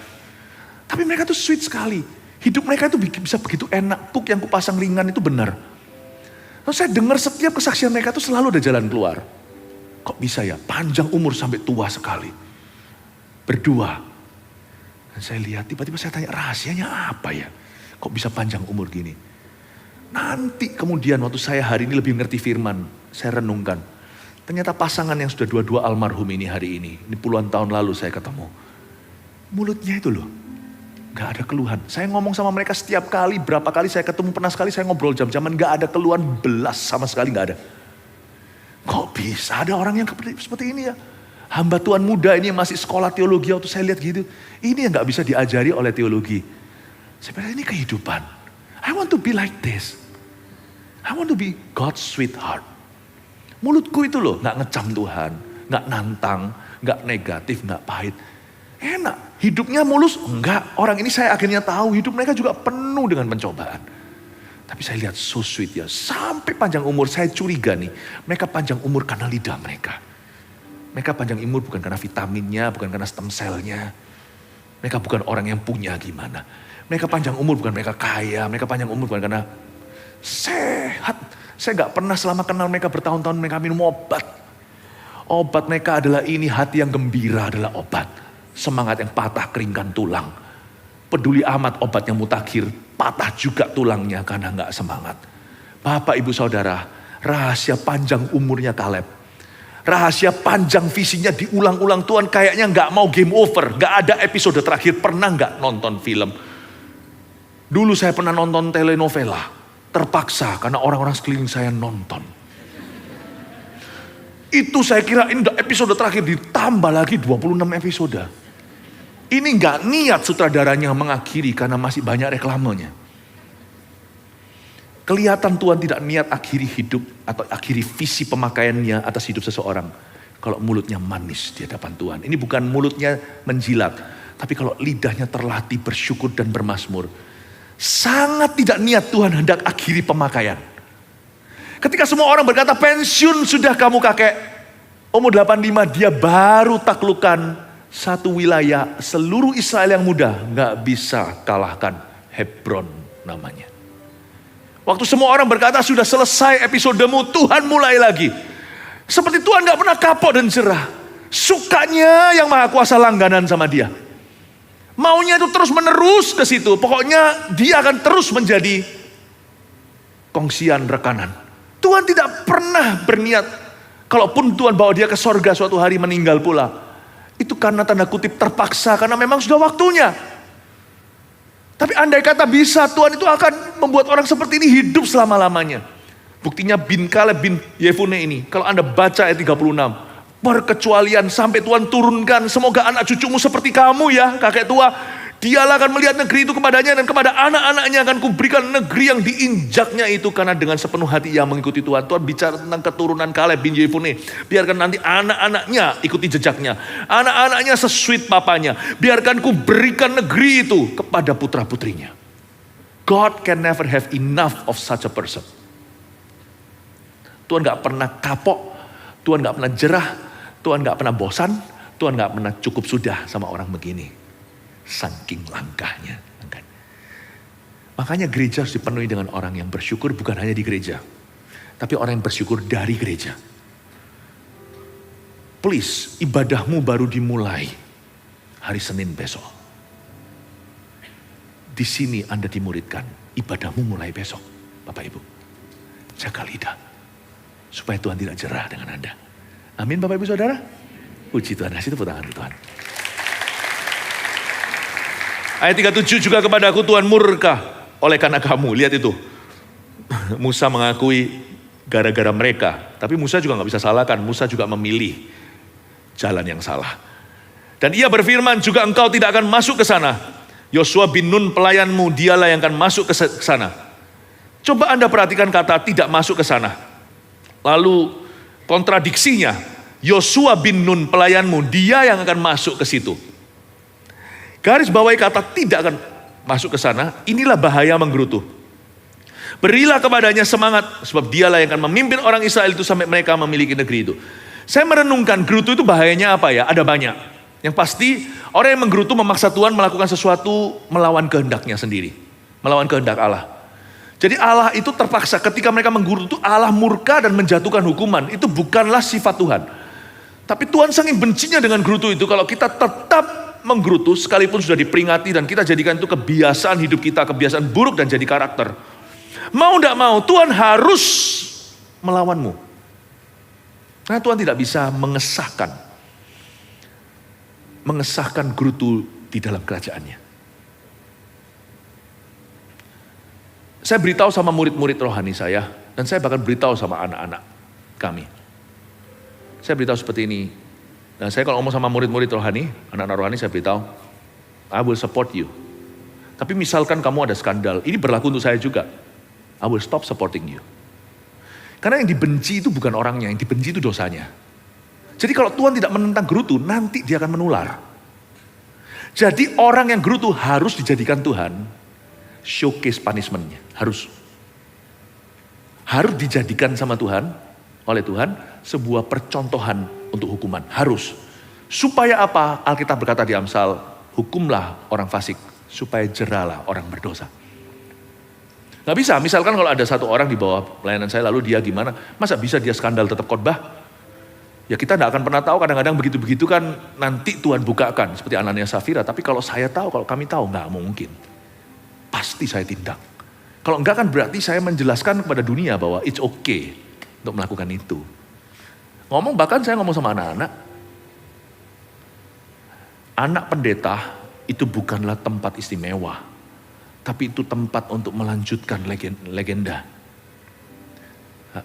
Tapi mereka tuh sweet sekali. Hidup mereka itu bisa begitu enak, puk yang kupasang ringan itu benar. Lalu saya dengar setiap kesaksian mereka itu selalu ada jalan keluar. Kok bisa ya, panjang umur sampai tua sekali. Berdua. Dan saya lihat, tiba-tiba saya tanya rahasianya apa ya? Kok bisa panjang umur gini? Nanti kemudian waktu saya hari ini lebih ngerti firman, saya renungkan. Ternyata pasangan yang sudah dua-dua almarhum ini hari ini puluhan tahun lalu saya ketemu. Mulutnya itu loh, gak ada keluhan. Saya ngomong sama mereka setiap kali, berapa kali saya ketemu, pernah sekali saya ngobrol jam-jaman, gak ada keluhan belas sama sekali gak ada. Kok bisa ada orang yang seperti ini ya? Hamba Tuhan muda ini yang masih sekolah teologi, waktu saya lihat gitu, ini yang gak bisa diajari oleh teologi. Saya pikir ini kehidupan. I want to be like this. I want to be God's sweetheart. Mulutku itu loh, gak ngecam Tuhan, gak nantang, gak negatif, gak pahit. Enak, hidupnya mulus, enggak. Orang ini saya akhirnya tahu, hidup mereka juga penuh dengan pencobaan. Tapi saya lihat so sweet ya, sampai panjang umur saya curiga nih, mereka panjang umur karena lidah mereka. Mereka panjang umur bukan karena vitaminnya, bukan karena stem cell-nya. Mereka bukan orang yang punya gimana. Mereka panjang umur bukan mereka kaya, mereka panjang umur bukan karena sehat. Saya gak pernah selama kenal mereka bertahun-tahun mereka minum obat. Obat mereka adalah ini, hati yang gembira adalah obat. Semangat yang patah keringkan tulang. Peduli amat obatnya mutakhir, patah juga tulangnya karena nggak semangat. Bapak, Ibu, Saudara, rahasia panjang umurnya Kaleb. Rahasia panjang visinya diulang-ulang. Tuhan kayaknya nggak mau game over. Nggak ada episode terakhir. Pernah nggak nonton film? Dulu saya pernah nonton telenovela. Terpaksa karena orang-orang sekeliling saya nonton. Itu saya kira ini episode terakhir, ditambah lagi 26 episode. Ini nggak niat sutradaranya mengakhiri karena masih banyak reklamenya. Kelihatan Tuhan tidak niat akhiri hidup atau akhiri visi pemakaiannya atas hidup seseorang. Kalau mulutnya manis di hadapan Tuhan. Ini bukan mulutnya menjilat. Tapi kalau lidahnya terlatih bersyukur dan bermazmur. Sangat tidak niat Tuhan hendak akhiri pemakaian. Ketika semua orang berkata pensiun sudah kamu kakek. Umur 85 dia baru taklukkan satu wilayah seluruh Israel yang muda gak bisa kalahkan, Hebron namanya. Waktu semua orang berkata sudah selesai episodemu, Tuhan mulai lagi. Seperti Tuhan gak pernah kapok dan jerah. Sukanya yang Maha Kuasa langganan sama dia. Maunya itu terus menerus ke situ. Pokoknya dia akan terus menjadi kongsian rekanan. Tuhan tidak pernah berniat, kalaupun Tuhan bawa dia ke sorga suatu hari meninggal pula. Itu karena tanda kutip terpaksa, karena memang sudah waktunya. Tapi andai kata bisa, Tuhan itu akan membuat orang seperti ini hidup selama-lamanya. Buktinya bin Kaleb bin Yefune ini, kalau Anda baca ayat 36, perkecualian sampai Tuhan turunkan, semoga anak cucumu seperti kamu ya kakek tua. Dialah akan melihat negeri itu kepadanya dan kepada anak-anaknya akan kuberikan negeri yang diinjaknya itu. Karena dengan sepenuh hati ia mengikuti Tuhan. Tuhan bicara tentang keturunan Kaleb bin Yefune. Biarkan nanti anak-anaknya ikuti jejaknya. Anak-anaknya sesuit papanya. Biarkan kuberikan negeri itu kepada putra-putrinya. God can never have enough of such a person. Tuhan gak pernah kapok. Tuhan gak pernah jerah. Tuhan gak pernah bosan. Tuhan gak pernah cukup sudah sama orang begini. Saking langkahnya. Makanya gereja harus dipenuhi dengan orang yang bersyukur, bukan hanya di gereja. Tapi orang yang bersyukur dari gereja. Please, ibadahmu baru dimulai hari Senin besok. Di sini Anda dimuridkan, ibadahmu mulai besok. Bapak Ibu, jaga lidah. Supaya Tuhan tidak jerah dengan Anda. Amin Bapak Ibu Saudara. Puji Tuhan, kasih tepuk tangan Tuhan. Ayat 37 juga kepadaku Tuhan murka oleh karena kamu. Lihat itu. Musa mengakui gara-gara mereka. Tapi Musa juga gak bisa salahkan. Musa juga memilih jalan yang salah. Dan ia berfirman juga engkau tidak akan masuk ke sana. Yosua bin Nun pelayanmu dialah yang akan masuk ke sana. Coba Anda perhatikan kata tidak masuk ke sana. Lalu kontradiksinya. Yosua bin Nun pelayanmu dia yang akan masuk ke situ. Garis bawahi kata tidak akan masuk ke sana, inilah bahaya menggerutu. Berilah kepadanya semangat, sebab dialah yang akan memimpin orang Israel itu sampai mereka memiliki negeri itu. Saya merenungkan gerutu itu bahayanya apa ya? Ada banyak. Yang pasti orang yang menggerutu memaksa Tuhan melakukan sesuatu melawan kehendaknya sendiri. Melawan kehendak Allah. Jadi Allah itu terpaksa ketika mereka menggerutu, Allah murka dan menjatuhkan hukuman. Itu bukanlah sifat Tuhan. Tapi Tuhan saking bencinya dengan gerutu itu, kalau kita tetap menggerutu sekalipun sudah diperingati dan kita jadikan itu kebiasaan hidup kita, kebiasaan buruk dan jadi karakter. Mau tidak mau Tuhan harus melawanmu. Karena Tuhan tidak bisa mengesahkan gerutu di dalam kerajaannya. Saya beritahu sama murid-murid rohani saya dan saya bahkan beritahu sama anak-anak kami. Saya beritahu seperti ini. Nah, saya kalau ngomong sama murid-murid rohani, anak-anak rohani saya beritahu, I will support you. Tapi misalkan kamu ada skandal, ini berlaku untuk saya juga. I will stop supporting you. Karena yang dibenci itu bukan orangnya, yang dibenci itu dosanya. Jadi kalau Tuhan tidak menentang gerutu, nanti dia akan menular. Jadi orang yang gerutu harus dijadikan Tuhan showcase punishment-nya. Harus dijadikan sama Tuhan, oleh Tuhan, sebuah percontohan untuk hukuman. Harus. Supaya apa? Alkitab berkata di Amsal, hukumlah orang fasik, supaya jeralah orang berdosa. Gak bisa, misalkan kalau ada satu orang di bawah pelayanan saya, lalu dia gimana? Masa bisa dia skandal tetap khotbah? Ya kita tidak akan pernah tahu, kadang-kadang begitu-begitu kan nanti Tuhan bukakan. Seperti Anania Safira, tapi kalau saya tahu, kalau kami tahu, nggak mungkin. Pasti saya tindak. Kalau enggak kan berarti saya menjelaskan kepada dunia bahwa it's okay untuk melakukan itu. Bahkan saya ngomong sama anak-anak. Anak pendeta itu bukanlah tempat istimewa. Tapi itu tempat untuk melanjutkan legenda.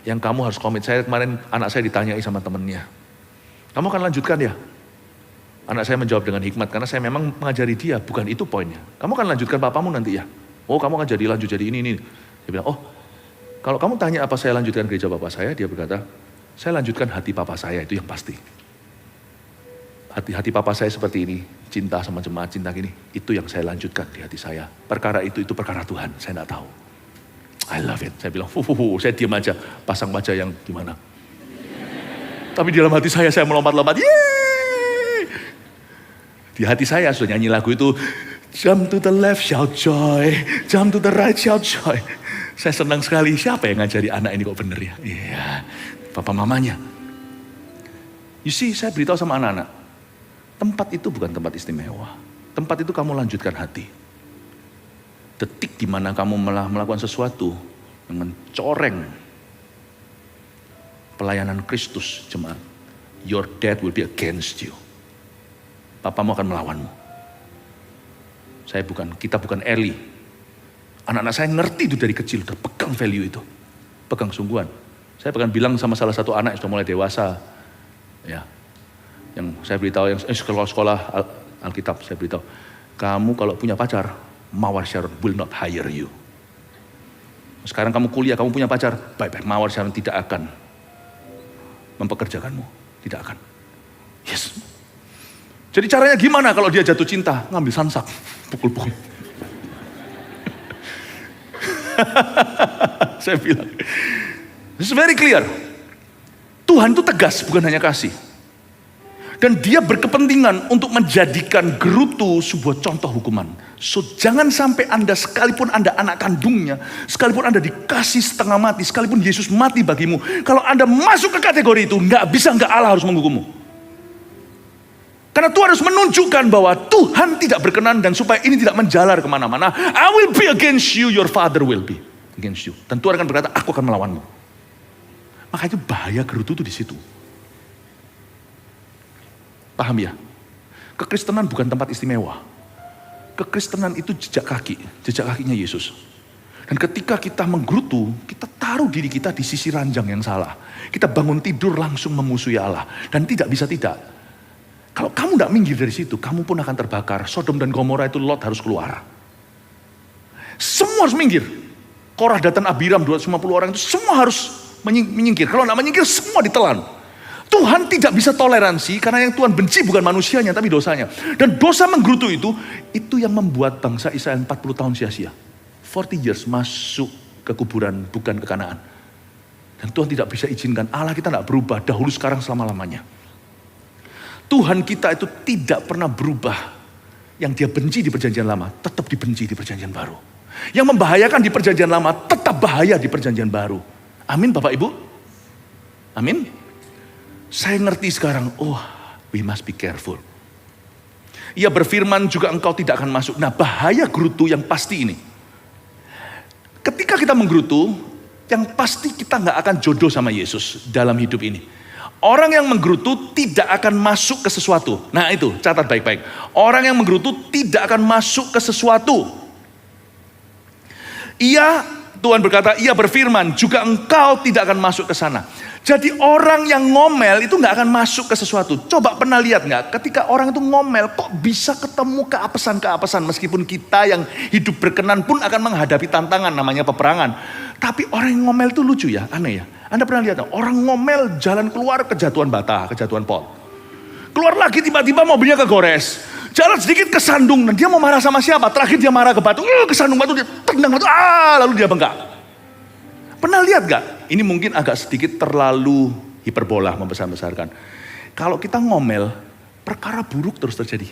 Yang kamu harus komit. Saya kemarin anak saya ditanyai sama temennya. Kamu akan lanjutkan ya? Anak saya menjawab dengan hikmat. Karena saya memang mengajari dia. Bukan itu poinnya. Kamu akan lanjutkan papamu nanti ya? Oh kamu akan lanjut jadi ini. Dia bilang, oh kalau kamu tanya apa saya lanjutkan gereja papa saya. Dia berkata, saya lanjutkan hati papa saya. Itu yang pasti. Hati papa saya seperti ini. Cinta sama jemaat, cinta gini. Itu yang saya lanjutkan di hati saya. Perkara itu perkara Tuhan. Saya tidak tahu. I love it. Saya bilang, saya diam aja. Pasang wajah yang gimana. Tapi di dalam hati saya melompat-lompat. Yeay! Di hati saya sudah nyanyi lagu itu. Jump to the left, shout joy. Jump to the right, shout joy. Saya senang sekali. Siapa yang ngajari anak ini kok bener ya? Iya, papa mamanya. You see, saya beritahu sama anak-anak. Tempat itu bukan tempat istimewa. Tempat itu kamu lanjutkan hati. Detik di mana kamu melakukan sesuatu yang mencoreng pelayanan Kristus, jemaat, your dad will be against you. Papamu akan melawanmu. Kita bukan Eli. Anak-anak saya ngerti itu dari kecil, udah pegang value itu, pegang sungguhan. Saya bahkan bilang sama salah satu anak yang sudah mulai dewasa, ya, yang saya beritahu, yang sekolah Alkitab, saya beritahu, kamu kalau punya pacar, Mawar Sharon will not hire you. Sekarang kamu kuliah, kamu punya pacar, baik-baik, Mawar Sharon tidak akan mempekerjakanmu. Tidak akan. Yes. Jadi caranya gimana kalau dia jatuh cinta? Ngambil sansak, pukul-pukul. Saya bilang, it's very clear. Tuhan itu tegas, bukan hanya kasih. Dan dia berkepentingan untuk menjadikan gerutu sebuah contoh hukuman. So jangan sampai Anda, sekalipun Anda anak kandungnya, sekalipun Anda dikasih setengah mati, sekalipun Yesus mati bagimu, kalau Anda masuk ke kategori itu, nggak Allah harus menghukummu. Karena Tuhan harus menunjukkan bahwa Tuhan tidak berkenan, dan supaya ini tidak menjalar kemana-mana, I will be against you, your father will be against you. Dan Tuhan akan berkata, aku akan melawanmu. Makanya bahaya gerutu itu di situ. Paham ya? Kekristenan bukan tempat istimewa. Kekristenan itu jejak kakinya Yesus. Dan ketika kita menggerutu, kita taruh diri kita di sisi ranjang yang salah. Kita bangun tidur langsung memusuhi Allah. Dan tidak bisa tidak. Kalau kamu tidak minggir dari situ, kamu pun akan terbakar. Sodom dan Gomora itu Lot harus keluar. Semua harus minggir. Korah, Datan, Abiram, 250 orang itu semua harus menyingkir. Kalau tidak menyingkir, semua ditelan. Tuhan tidak bisa toleransi karena yang Tuhan benci bukan manusianya tapi dosanya. Dan dosa menggerutu itu yang membuat bangsa Israel 40 tahun sia-sia. 40 years masuk ke kuburan bukan ke Kanaan. Dan Tuhan tidak bisa izinkan, Allah kita tidak berubah dahulu sekarang selama-lamanya. Tuhan kita itu tidak pernah berubah. Yang dia benci di perjanjian lama tetap dibenci di perjanjian baru. Yang membahayakan di perjanjian lama tetap bahaya di perjanjian baru. Amin Bapak Ibu? Amin? Saya ngerti sekarang, we must be careful. Ia berfirman juga engkau tidak akan masuk. Nah bahaya gerutu yang pasti ini. Ketika kita menggerutu, yang pasti kita gak akan jodoh sama Yesus dalam hidup ini. Orang yang menggerutu tidak akan masuk ke sesuatu. Nah itu, catat baik-baik. Orang yang menggerutu tidak akan masuk ke sesuatu. Tuhan berkata, ia berfirman juga engkau tidak akan masuk ke sana. Jadi orang yang ngomel itu gak akan masuk ke sesuatu. Coba pernah lihat gak? Ketika orang itu ngomel kok bisa ketemu keapesan-keapesan. Meskipun kita yang hidup berkenan pun akan menghadapi tantangan namanya peperangan. Tapi orang yang ngomel itu lucu ya, aneh ya. Anda pernah lihat gak? Orang ngomel jalan keluar kejatuhan bata, kejatuhan pot. Keluar lagi tiba-tiba mobilnya kegores. Jalan sedikit kesandung dan dia mau marah sama siapa? Terakhir dia marah ke batu, kesandung batu, dia tendang batu, lalu dia bengkak. Pernah lihat gak? Ini mungkin agak sedikit terlalu hiperbola membesar-besarkan. Kalau kita ngomel, perkara buruk terus terjadi.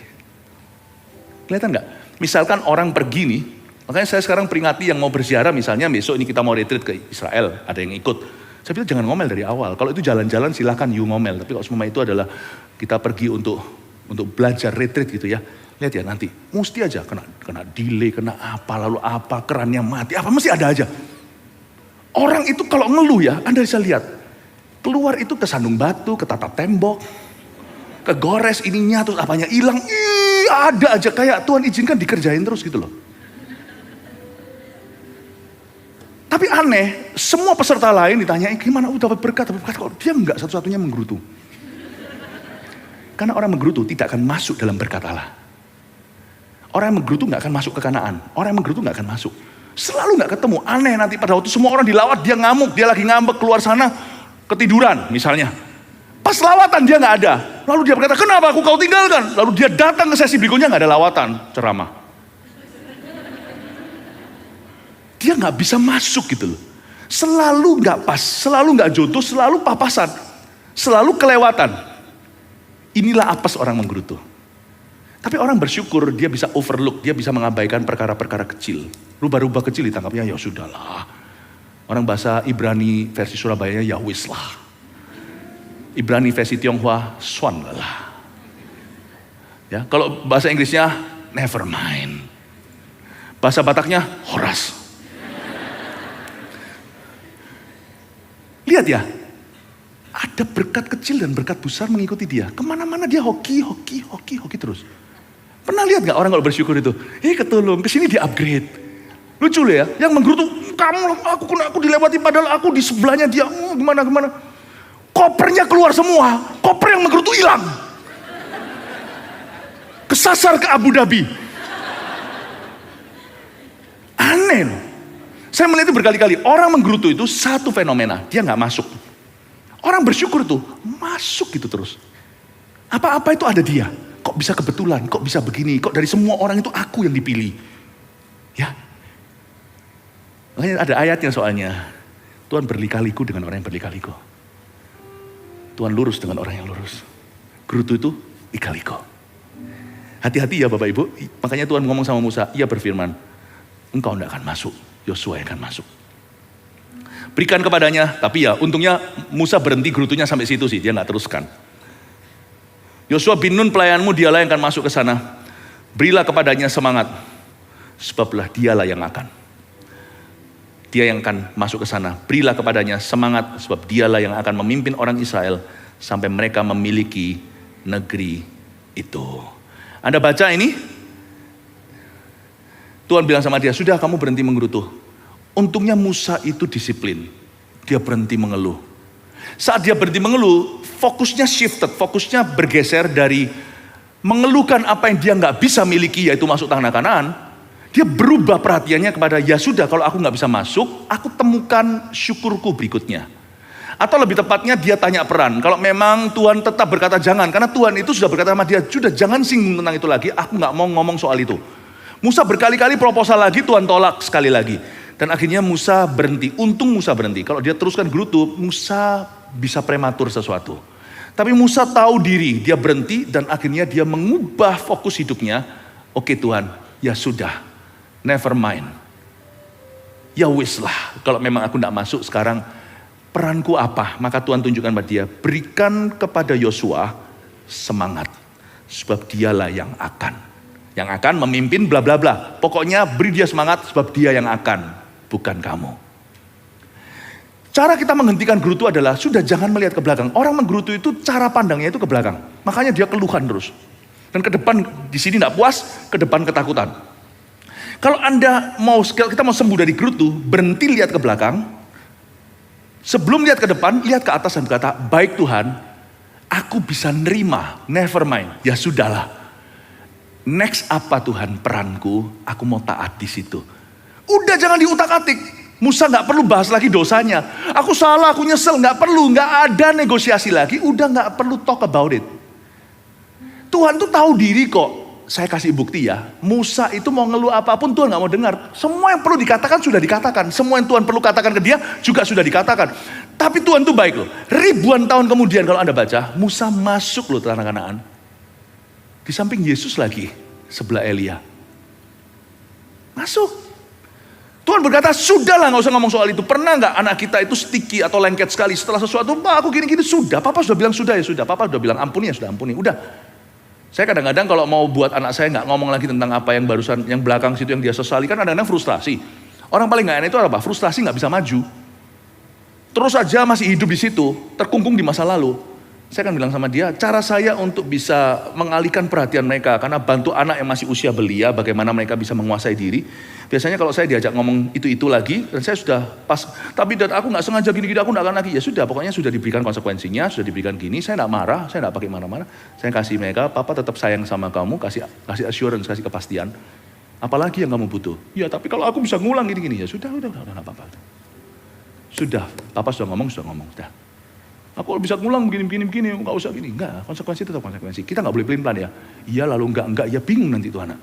Kelihatan gak? Misalkan orang pergi nih, makanya saya sekarang peringati yang mau berziarah misalnya besok ini kita mau retreat ke Israel, ada yang ikut. Saya bilang jangan ngomel dari awal. Kalau itu jalan-jalan silahkan you ngomel. Tapi kalau semua itu adalah kita pergi untuk belajar retreat gitu ya. Lihat ya nanti, mesti aja kena delay, kena apa, lalu apa, kerannya mati, apa mesti ada aja. Orang itu kalau ngeluh ya, Anda bisa lihat. Keluar itu ke sandung batu, ke tatap tembok, kegores ininya, terus apanya hilang. Ada aja kayak Tuhan izinkan dikerjain terus gitu loh. Tapi aneh, semua peserta lain ditanyain gimana dapat berkat, kalau dia enggak satu-satunya menggerutu. Karena orang menggerutu tidak akan masuk dalam berkat Allah. Orang yang menggerutu enggak akan masuk ke Kanaan. Orang yang menggerutu enggak akan masuk. Selalu enggak ketemu. Aneh nanti pada waktu semua orang dilawat dia ngamuk, dia lagi ngambek keluar sana ketiduran misalnya. Pas lawatan dia enggak ada. Lalu dia berkata, "Kenapa aku kau tinggalkan?" Lalu dia datang ke sesi berikutnya enggak ada lawatan, ceramah. Dia nggak bisa masuk gitu loh. Selalu nggak pas, selalu nggak jodoh, selalu papasan, selalu kelewatan. Inilah apes orang menggerutu. Tapi orang bersyukur dia bisa overlook, dia bisa mengabaikan perkara-perkara kecil. Rubah-rubah kecil ditangkapnya ya sudahlah. Orang bahasa Ibrani versi Surabayanya ya wis lah. Ibrani versi Tionghoa swan lah. Ya, kalau bahasa Inggrisnya never mind. Bahasa Bataknya horas. Lihat ya, ada berkat kecil dan berkat besar mengikuti dia. Kemana-mana dia hoki terus. Pernah lihat gak orang kalau bersyukur itu? Ketolong, kesini dia upgrade. Lucu loh ya, yang menggerutu, aku dilewati padahal aku di sebelahnya dia, gimana. Kopernya keluar semua, koper yang menggerutu hilang. Kesasar ke Abu Dhabi. Aneh loh. Saya melihat itu berkali-kali. Orang menggerutu itu satu fenomena. Dia gak masuk. Orang bersyukur tuh masuk gitu terus. Apa-apa itu ada dia. Kok bisa kebetulan, kok bisa begini. Kok dari semua orang itu aku yang dipilih. Ya. Makanya ada ayatnya soalnya. Tuhan berlika-liku dengan orang yang berlika-liku. Tuhan lurus dengan orang yang lurus. Gerutu itu lika-liku. Hati-hati ya Bapak Ibu. Makanya Tuhan ngomong sama Musa. Ia berfirman. Engkau tidak akan masuk. Yosua yang akan masuk. Berikan kepadanya, tapi ya untungnya Musa berhenti gerutunya sampai situ sih, dia nggak teruskan. Yosua bin Nun pelayanmu, dialah yang akan masuk ke sana. Berilah kepadanya semangat, sebablah dialah yang akan. Dia yang akan masuk ke sana. Berilah kepadanya semangat, sebab dialah yang akan memimpin orang Israel sampai mereka memiliki negeri itu. Anda baca ini? Tuhan bilang sama dia, sudah kamu berhenti menggerutu. Untungnya Musa itu disiplin. Dia berhenti mengeluh. Saat dia berhenti mengeluh, fokusnya shifted, fokusnya bergeser dari mengeluhkan apa yang dia nggak bisa miliki, yaitu masuk tanah Kanaan. Dia berubah perhatiannya kepada, ya sudah kalau aku nggak bisa masuk, aku temukan syukurku berikutnya. Atau lebih tepatnya dia tanya peran. Kalau memang Tuhan tetap berkata jangan, karena Tuhan itu sudah berkata sama dia, sudah jangan singgung tentang itu lagi, aku nggak mau ngomong soal itu. Musa berkali-kali proposal lagi, Tuhan tolak sekali lagi. Dan akhirnya Musa berhenti. Untung Musa berhenti. Kalau dia teruskan gerutu, Musa bisa prematur sesuatu. Tapi Musa tahu diri, dia berhenti dan akhirnya dia mengubah fokus hidupnya. Oke Tuhan, ya sudah, never mind. Ya wis lah, kalau memang aku tidak masuk sekarang, peranku apa? Maka Tuhan tunjukkan pada dia, berikan kepada Yosua semangat. Sebab dialah yang akan memimpin bla bla bla. Pokoknya beri dia semangat sebab dia yang akan, bukan kamu. Cara kita menghentikan gerutu adalah sudah jangan melihat ke belakang. Orang menggerutu itu cara pandangnya itu ke belakang. Makanya dia keluhan terus. Dan ke depan di sini tidak puas, ke depan ketakutan. Kalau kita mau sembuh dari gerutu, berhenti lihat ke belakang. Sebelum lihat ke depan, lihat ke atas dan berkata, baik Tuhan, aku bisa nerima, never mind. Ya sudahlah. Next apa Tuhan peranku, aku mau taat di situ. Udah jangan diutak-atik. Musa nggak perlu bahas lagi dosanya. Aku salah, aku nyesel, nggak perlu, nggak ada negosiasi lagi. Udah nggak perlu talk about it. Tuhan tuh tahu diri kok. Saya kasih bukti ya. Musa itu mau ngeluh apapun Tuhan nggak mau dengar. Semua yang perlu dikatakan sudah dikatakan. Semua yang Tuhan perlu katakan ke dia juga sudah dikatakan. Tapi Tuhan tuh baik loh. Ribuan tahun kemudian kalau Anda baca, Musa masuk loh tanah Kanaan. Di samping Yesus lagi, sebelah Elia. Masuk. Tuhan berkata, sudahlah gak usah ngomong soal itu. Pernah gak anak kita itu sticky atau lengket sekali setelah sesuatu, Pak aku gini-gini, sudah. Papa sudah bilang sudah ya sudah. Papa sudah bilang ampuni ya sudah ampuni. Udah. Saya kadang-kadang kalau mau buat anak saya gak ngomong lagi tentang apa yang barusan, yang belakang situ yang dia sesali, kan kadang-kadang frustrasi. Orang paling gak enak itu apa? Frustrasi gak bisa maju. Terus aja masih hidup di situ, terkungkung di masa lalu. Saya akan bilang sama dia, cara saya untuk bisa mengalihkan perhatian mereka, karena bantu anak yang masih usia belia, bagaimana mereka bisa menguasai diri. Biasanya kalau saya diajak ngomong itu lagi, dan saya sudah pas, tapi dan aku gak sengaja gini-gini, aku gak akan lagi. Ya sudah, pokoknya sudah diberikan konsekuensinya, sudah diberikan gini, saya gak marah, saya gak pakai marah-marah. Saya kasih mereka, papa tetap sayang sama kamu, kasih assurance, kasih kepastian. Apalagi yang kamu butuh? Ya tapi kalau aku bisa ngulang gini-gini, ya sudah, udah apa-apa. Sudah, papa sudah ngomong, sudah. Aku bisa ngulang begini, nggak usah gini. Enggak, konsekuensi tetap konsekuensi. Kita nggak boleh pelin-pelan ya. Iya lalu enggak, ya bingung nanti itu anak.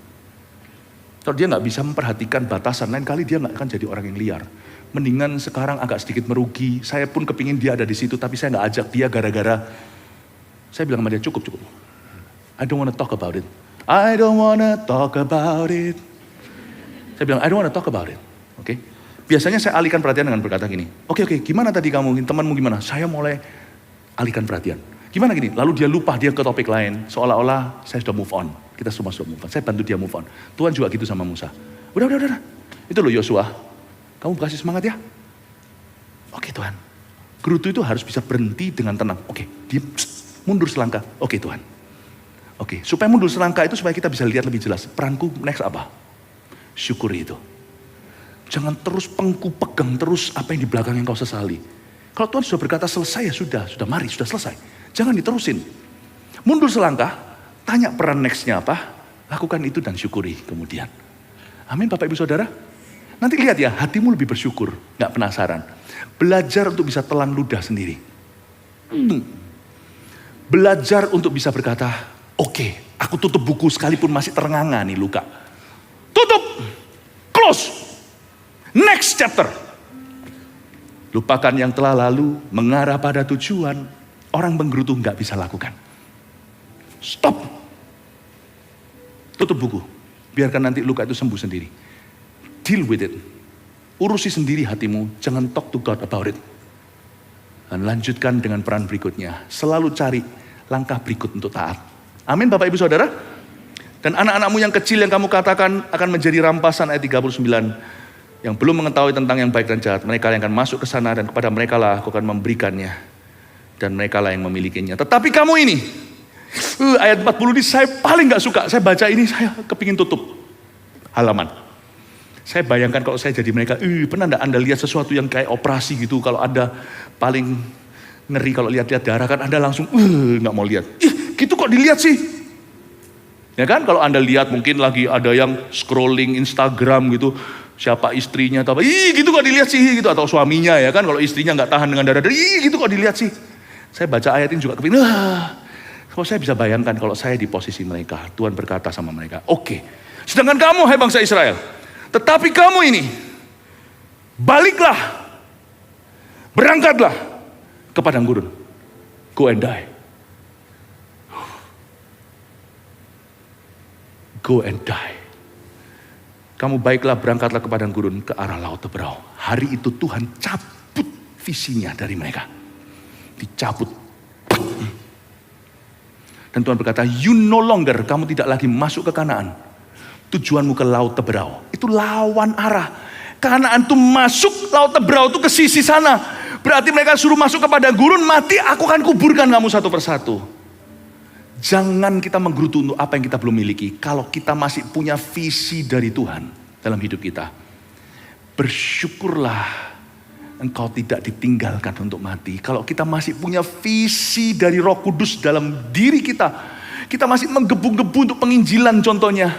Kalau dia nggak bisa memperhatikan batasan, lain kali dia nggak akan jadi orang yang liar. Mendingan sekarang agak sedikit merugi. Saya pun kepingin dia ada di situ, tapi saya nggak ajak dia gara-gara. Saya bilang sama dia cukup. I don't want to talk about it. I don't want to talk about it. Saya bilang I don't want to talk about it. Oke? Biasanya saya alihkan perhatian dengan berkata gini. Oke, gimana tadi kamu, temanmu gimana? Saya mulai alihkan perhatian. Gimana gini? Lalu dia lupa, dia ke topik lain. Seolah-olah saya sudah move on. Kita semua sudah move on. Saya bantu dia move on. Tuhan juga gitu sama Musa. Udah. Itu loh Yosua. Kamu kasih semangat ya? Oke Tuhan. Gerutu itu harus bisa berhenti dengan tenang. Oke, dia mundur selangkah. Oke Tuhan. Oke, supaya mundur selangkah itu supaya kita bisa lihat lebih jelas. Peranku next apa? Syukuri itu. Jangan terus pegang terus apa yang di belakang yang kau sesali. Kalau Tuhan sudah berkata selesai ya sudah mari, sudah selesai. Jangan diterusin. Mundur selangkah, tanya peran nextnya apa, lakukan itu dan syukuri kemudian. Amin Bapak Ibu Saudara. Nanti lihat ya, hatimu lebih bersyukur, gak penasaran. Belajar untuk bisa telan ludah sendiri. Belajar untuk bisa berkata, oke, aku tutup buku sekalipun masih terenganga nih luka. Tutup, close. Next chapter. Lupakan yang telah lalu, mengarah pada tujuan. Orang menggerutu gak bisa lakukan. Stop. Tutup buku. Biarkan nanti luka itu sembuh sendiri. Deal with it. Urusi sendiri hatimu. Jangan talk to God about it. Dan lanjutkan dengan peran berikutnya. Selalu cari langkah berikut untuk taat. Amin Bapak Ibu Saudara. Dan anak-anakmu yang kecil yang kamu katakan akan menjadi rampasan ayat 39. Yang belum mengetahui tentang yang baik dan jahat, mereka yang akan masuk ke sana dan kepada mereka lah aku akan memberikannya. Dan mereka lah yang memilikinya. Tetapi kamu ini, ayat 40 ini saya paling gak suka. Saya baca ini, saya kepingin tutup halaman. Saya bayangkan kalau saya jadi mereka, pernah gak Anda lihat sesuatu yang kayak operasi gitu, kalau Anda paling ngeri kalau lihat-lihat darah kan Anda langsung, gak mau lihat. Gitu kok dilihat sih. Ya kan, kalau Anda lihat mungkin lagi ada yang scrolling Instagram gitu, siapa istrinya atau apa, gitu kok dilihat sih gitu, atau suaminya ya kan, kalau istrinya nggak tahan dengan darah, gitu kok dilihat sih. Saya baca ayat ini juga kepingin, kalau saya bisa bayangkan kalau saya di posisi mereka, Tuhan berkata sama mereka, oke, sedangkan kamu hai bangsa Israel, tetapi kamu ini, baliklah, berangkatlah ke padang gurun, go and die. Go and die. Kamu baiklah berangkatlah ke padang gurun ke arah laut Teberau. Hari itu Tuhan cabut visinya dari mereka. Dicabut. Dan Tuhan berkata, you no longer, kamu tidak lagi masuk ke Kanaan. Tujuanmu ke laut Teberau. Itu lawan arah. Kanaan itu masuk, laut Teberau itu ke sisi sana. Berarti mereka suruh masuk ke padang gurun, mati aku akan kuburkan kamu satu persatu. Jangan kita menggerutu untuk apa yang kita belum miliki. Kalau kita masih punya visi dari Tuhan dalam hidup kita. Bersyukurlah engkau tidak ditinggalkan untuk mati. Kalau kita masih punya visi dari Roh Kudus dalam diri kita. Kita masih menggebu-gebu untuk penginjilan contohnya.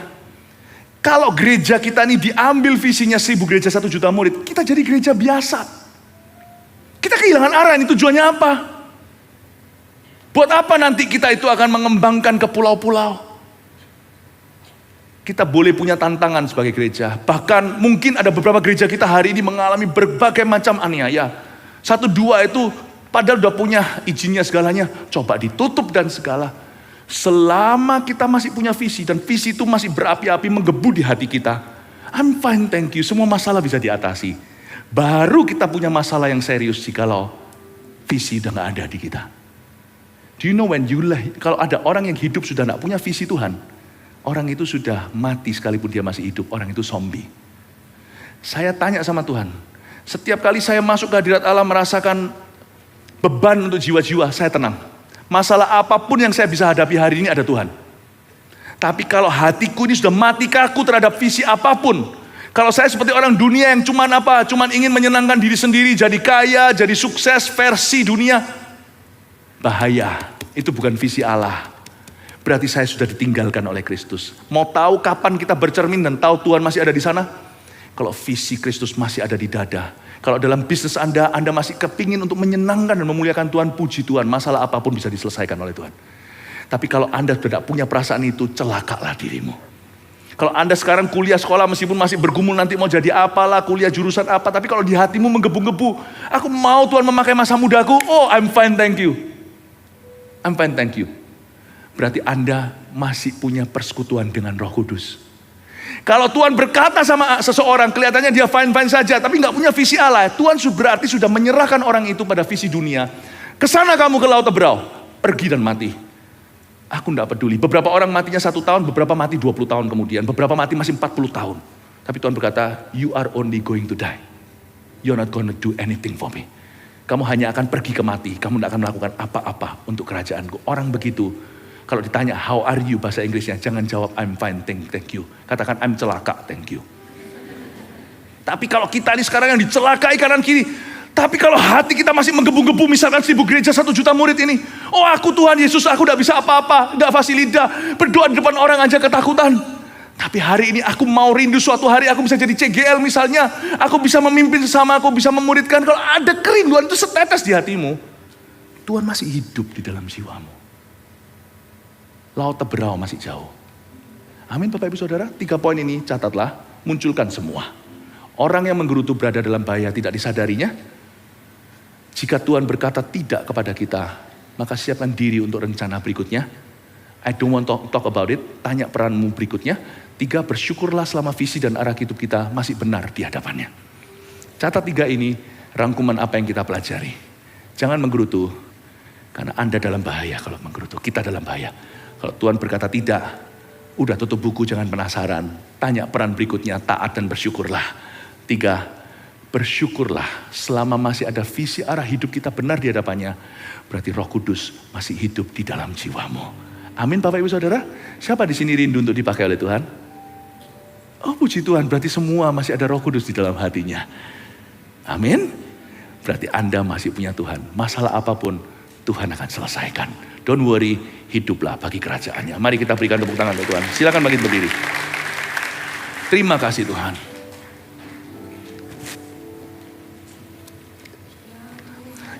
Kalau gereja kita ini diambil visinya 1000 gereja 1 juta murid. Kita jadi gereja biasa. Kita kehilangan arah, ini tujuannya apa? Buat apa nanti kita itu akan mengembangkan ke pulau-pulau? Kita boleh punya tantangan sebagai gereja. Bahkan mungkin ada beberapa gereja kita hari ini mengalami berbagai macam aniaya. 1, 2 itu padahal udah punya izinnya segalanya. Coba ditutup dan segala. Selama kita masih punya visi dan visi itu masih berapi-api menggebu di hati kita. I'm fine, thank you. Semua masalah bisa diatasi. Baru kita punya masalah yang serius jikalau visi udah gak ada di kita. Do you know kalau ada orang yang hidup sudah gak punya visi Tuhan, orang itu sudah mati sekalipun dia masih hidup, orang itu zombie. Saya tanya sama Tuhan, setiap kali saya masuk ke hadirat Allah merasakan beban untuk jiwa-jiwa, saya tenang. Masalah apapun yang saya bisa hadapi hari ini ada Tuhan. Tapi kalau hatiku ini sudah mati kaku terhadap visi apapun, kalau saya seperti orang dunia yang cuman ingin menyenangkan diri sendiri, jadi kaya, jadi sukses versi dunia, bahaya. Itu bukan visi Allah. Berarti saya sudah ditinggalkan oleh Kristus. Mau tahu kapan kita bercermin dan tahu Tuhan masih ada di sana? Kalau visi Kristus masih ada di dada. Kalau dalam bisnis Anda masih kepingin untuk menyenangkan dan memuliakan Tuhan, puji Tuhan, masalah apapun bisa diselesaikan oleh Tuhan. Tapi kalau Anda tidak punya perasaan itu, celakalah dirimu. Kalau Anda sekarang kuliah sekolah meskipun masih bergumul nanti mau jadi apalah, kuliah jurusan apa, tapi kalau di hatimu menggebu-gebu, aku mau Tuhan memakai masa mudaku, oh I'm fine thank you. I'm fine thank you. Berarti Anda masih punya persekutuan dengan Roh Kudus. Kalau Tuhan berkata sama seseorang, kelihatannya dia fine-fine saja, tapi nggak punya visi Allah, Tuhan berarti sudah menyerahkan orang itu pada visi dunia. Kesana kamu ke Laut Teberau, pergi dan mati. Aku nggak peduli. Beberapa orang matinya 1 tahun, beberapa mati 20 tahun kemudian, beberapa mati masih 40 tahun. Tapi Tuhan berkata, you are only going to die. You're not going to do anything for me. Kamu hanya akan pergi ke mati, kamu tidak akan melakukan apa-apa untuk kerajaanku. Orang begitu, kalau ditanya how are you bahasa Inggrisnya, jangan jawab I'm fine, thank you. Katakan I'm celaka, thank you. Tapi kalau kita ini sekarang yang dicelakai kanan kiri, tapi kalau hati kita masih menggebu-gebu, misalkan 1000 gereja 1 juta murid ini, oh aku Tuhan Yesus, aku tidak bisa apa-apa, tidak fasilida, berdoa di depan orang aja ketakutan. Tapi hari ini aku mau rindu suatu hari aku bisa jadi CGL misalnya, aku bisa memimpin sesama, aku bisa memuridkan. Kalau ada kerinduan itu setetes di hatimu, Tuhan masih hidup di dalam jiwamu. Laut Teberau masih jauh. Amin Bapak Ibu Saudara, 3 poin ini catatlah, munculkan semua. Orang yang menggerutu berada dalam bahaya tidak disadarinya. Jika Tuhan berkata tidak kepada kita, maka siapkan diri untuk rencana berikutnya. I don't want to talk about it, tanya peranmu berikutnya. 3, bersyukurlah selama visi dan arah hidup kita masih benar di hadapannya. Catat 3 ini, rangkuman apa yang kita pelajari. Jangan menggerutu, karena Anda dalam bahaya kalau menggerutu, kita dalam bahaya. Kalau Tuhan berkata tidak, udah tutup buku, jangan penasaran. Tanya peran berikutnya, taat dan bersyukurlah. 3, bersyukurlah selama masih ada visi arah hidup kita benar di hadapannya. Berarti Roh Kudus masih hidup di dalam jiwamu. Amin Bapak Ibu Saudara. Siapa di sini rindu untuk dipakai oleh Tuhan? Oh puji Tuhan, berarti semua masih ada Roh Kudus di dalam hatinya. Amin. Berarti Anda masih punya Tuhan. Masalah apapun Tuhan akan selesaikan. Don't worry, hiduplah bagi kerajaannya. Mari kita berikan tepuk tangan untuk Tuhan. Silakan bangkit berdiri. Terima kasih Tuhan.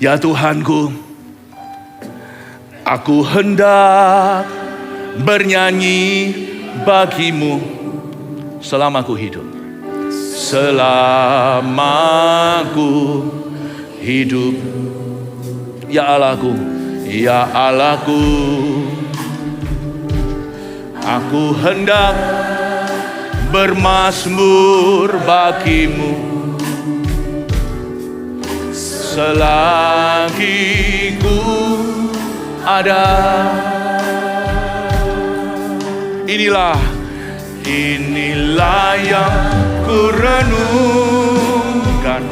Ya Tuhanku, aku hendak bernyanyi bagimu selama aku hidup. Selama aku hidup. Ya Allahku, ya Allahku, aku hendak bermazmur bagimu selagi ku ada. Inilah yang ku renungkan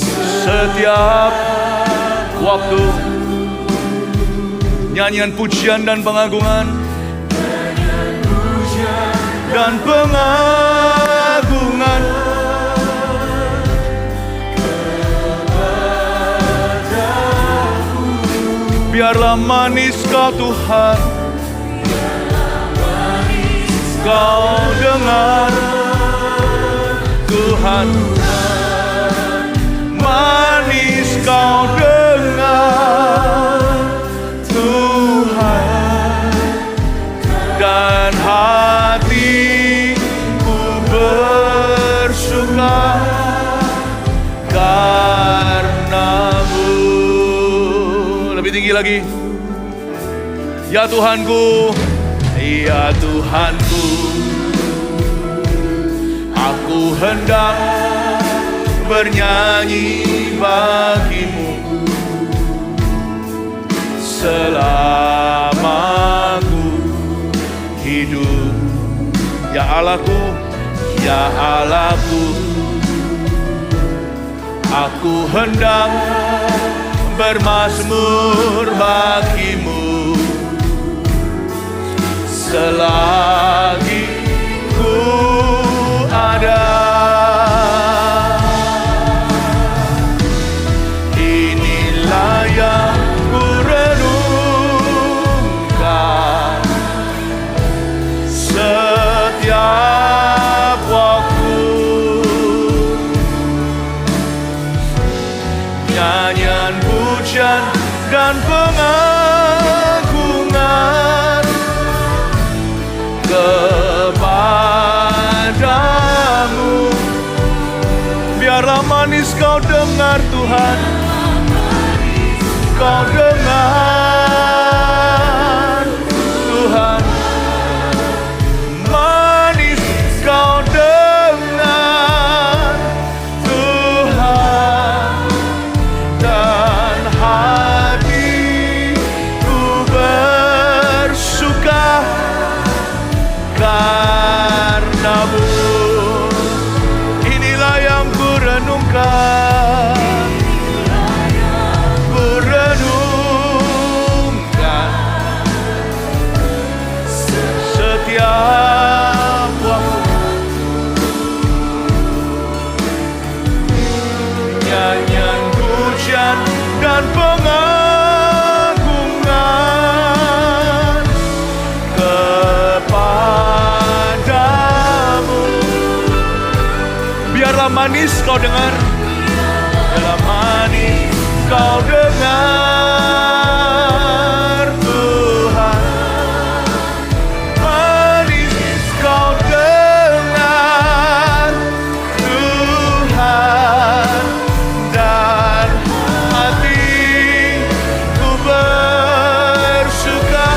setiap waktu. Nyanyian pujian dan pengagungan biarlah manis kau Tuhan, kau dengar Tuhan, manis kau dengar Tuhan, dan hatiku bersuka karenamu. Lebih tinggi lagi. Ya Tuhanku, ya Tuhanku, Aku hendak bernyanyi bagimu selama ku hidup. Ya Allahku, ya Allahku, aku hendak bermazmur bagimu selagi ku ada. Inilah yang ku renungkan setiap waktu. Nyanyian pujian dan pengagungan kepadamu. Biarlah manis kau dengar Tuhan, kau dengar Tuhan, manis kau dengar Tuhan, dan hatiku bersuka karenamu. Inilah yang ku renungkan, ku renungkan setiap waktu. Nyanyian pujian dan pengagungan kepadamu. Biarlah manis kau dengar, biarlah manis kau dengar Tuhan, manis kau dengar Tuhan, dan hatiku bersuka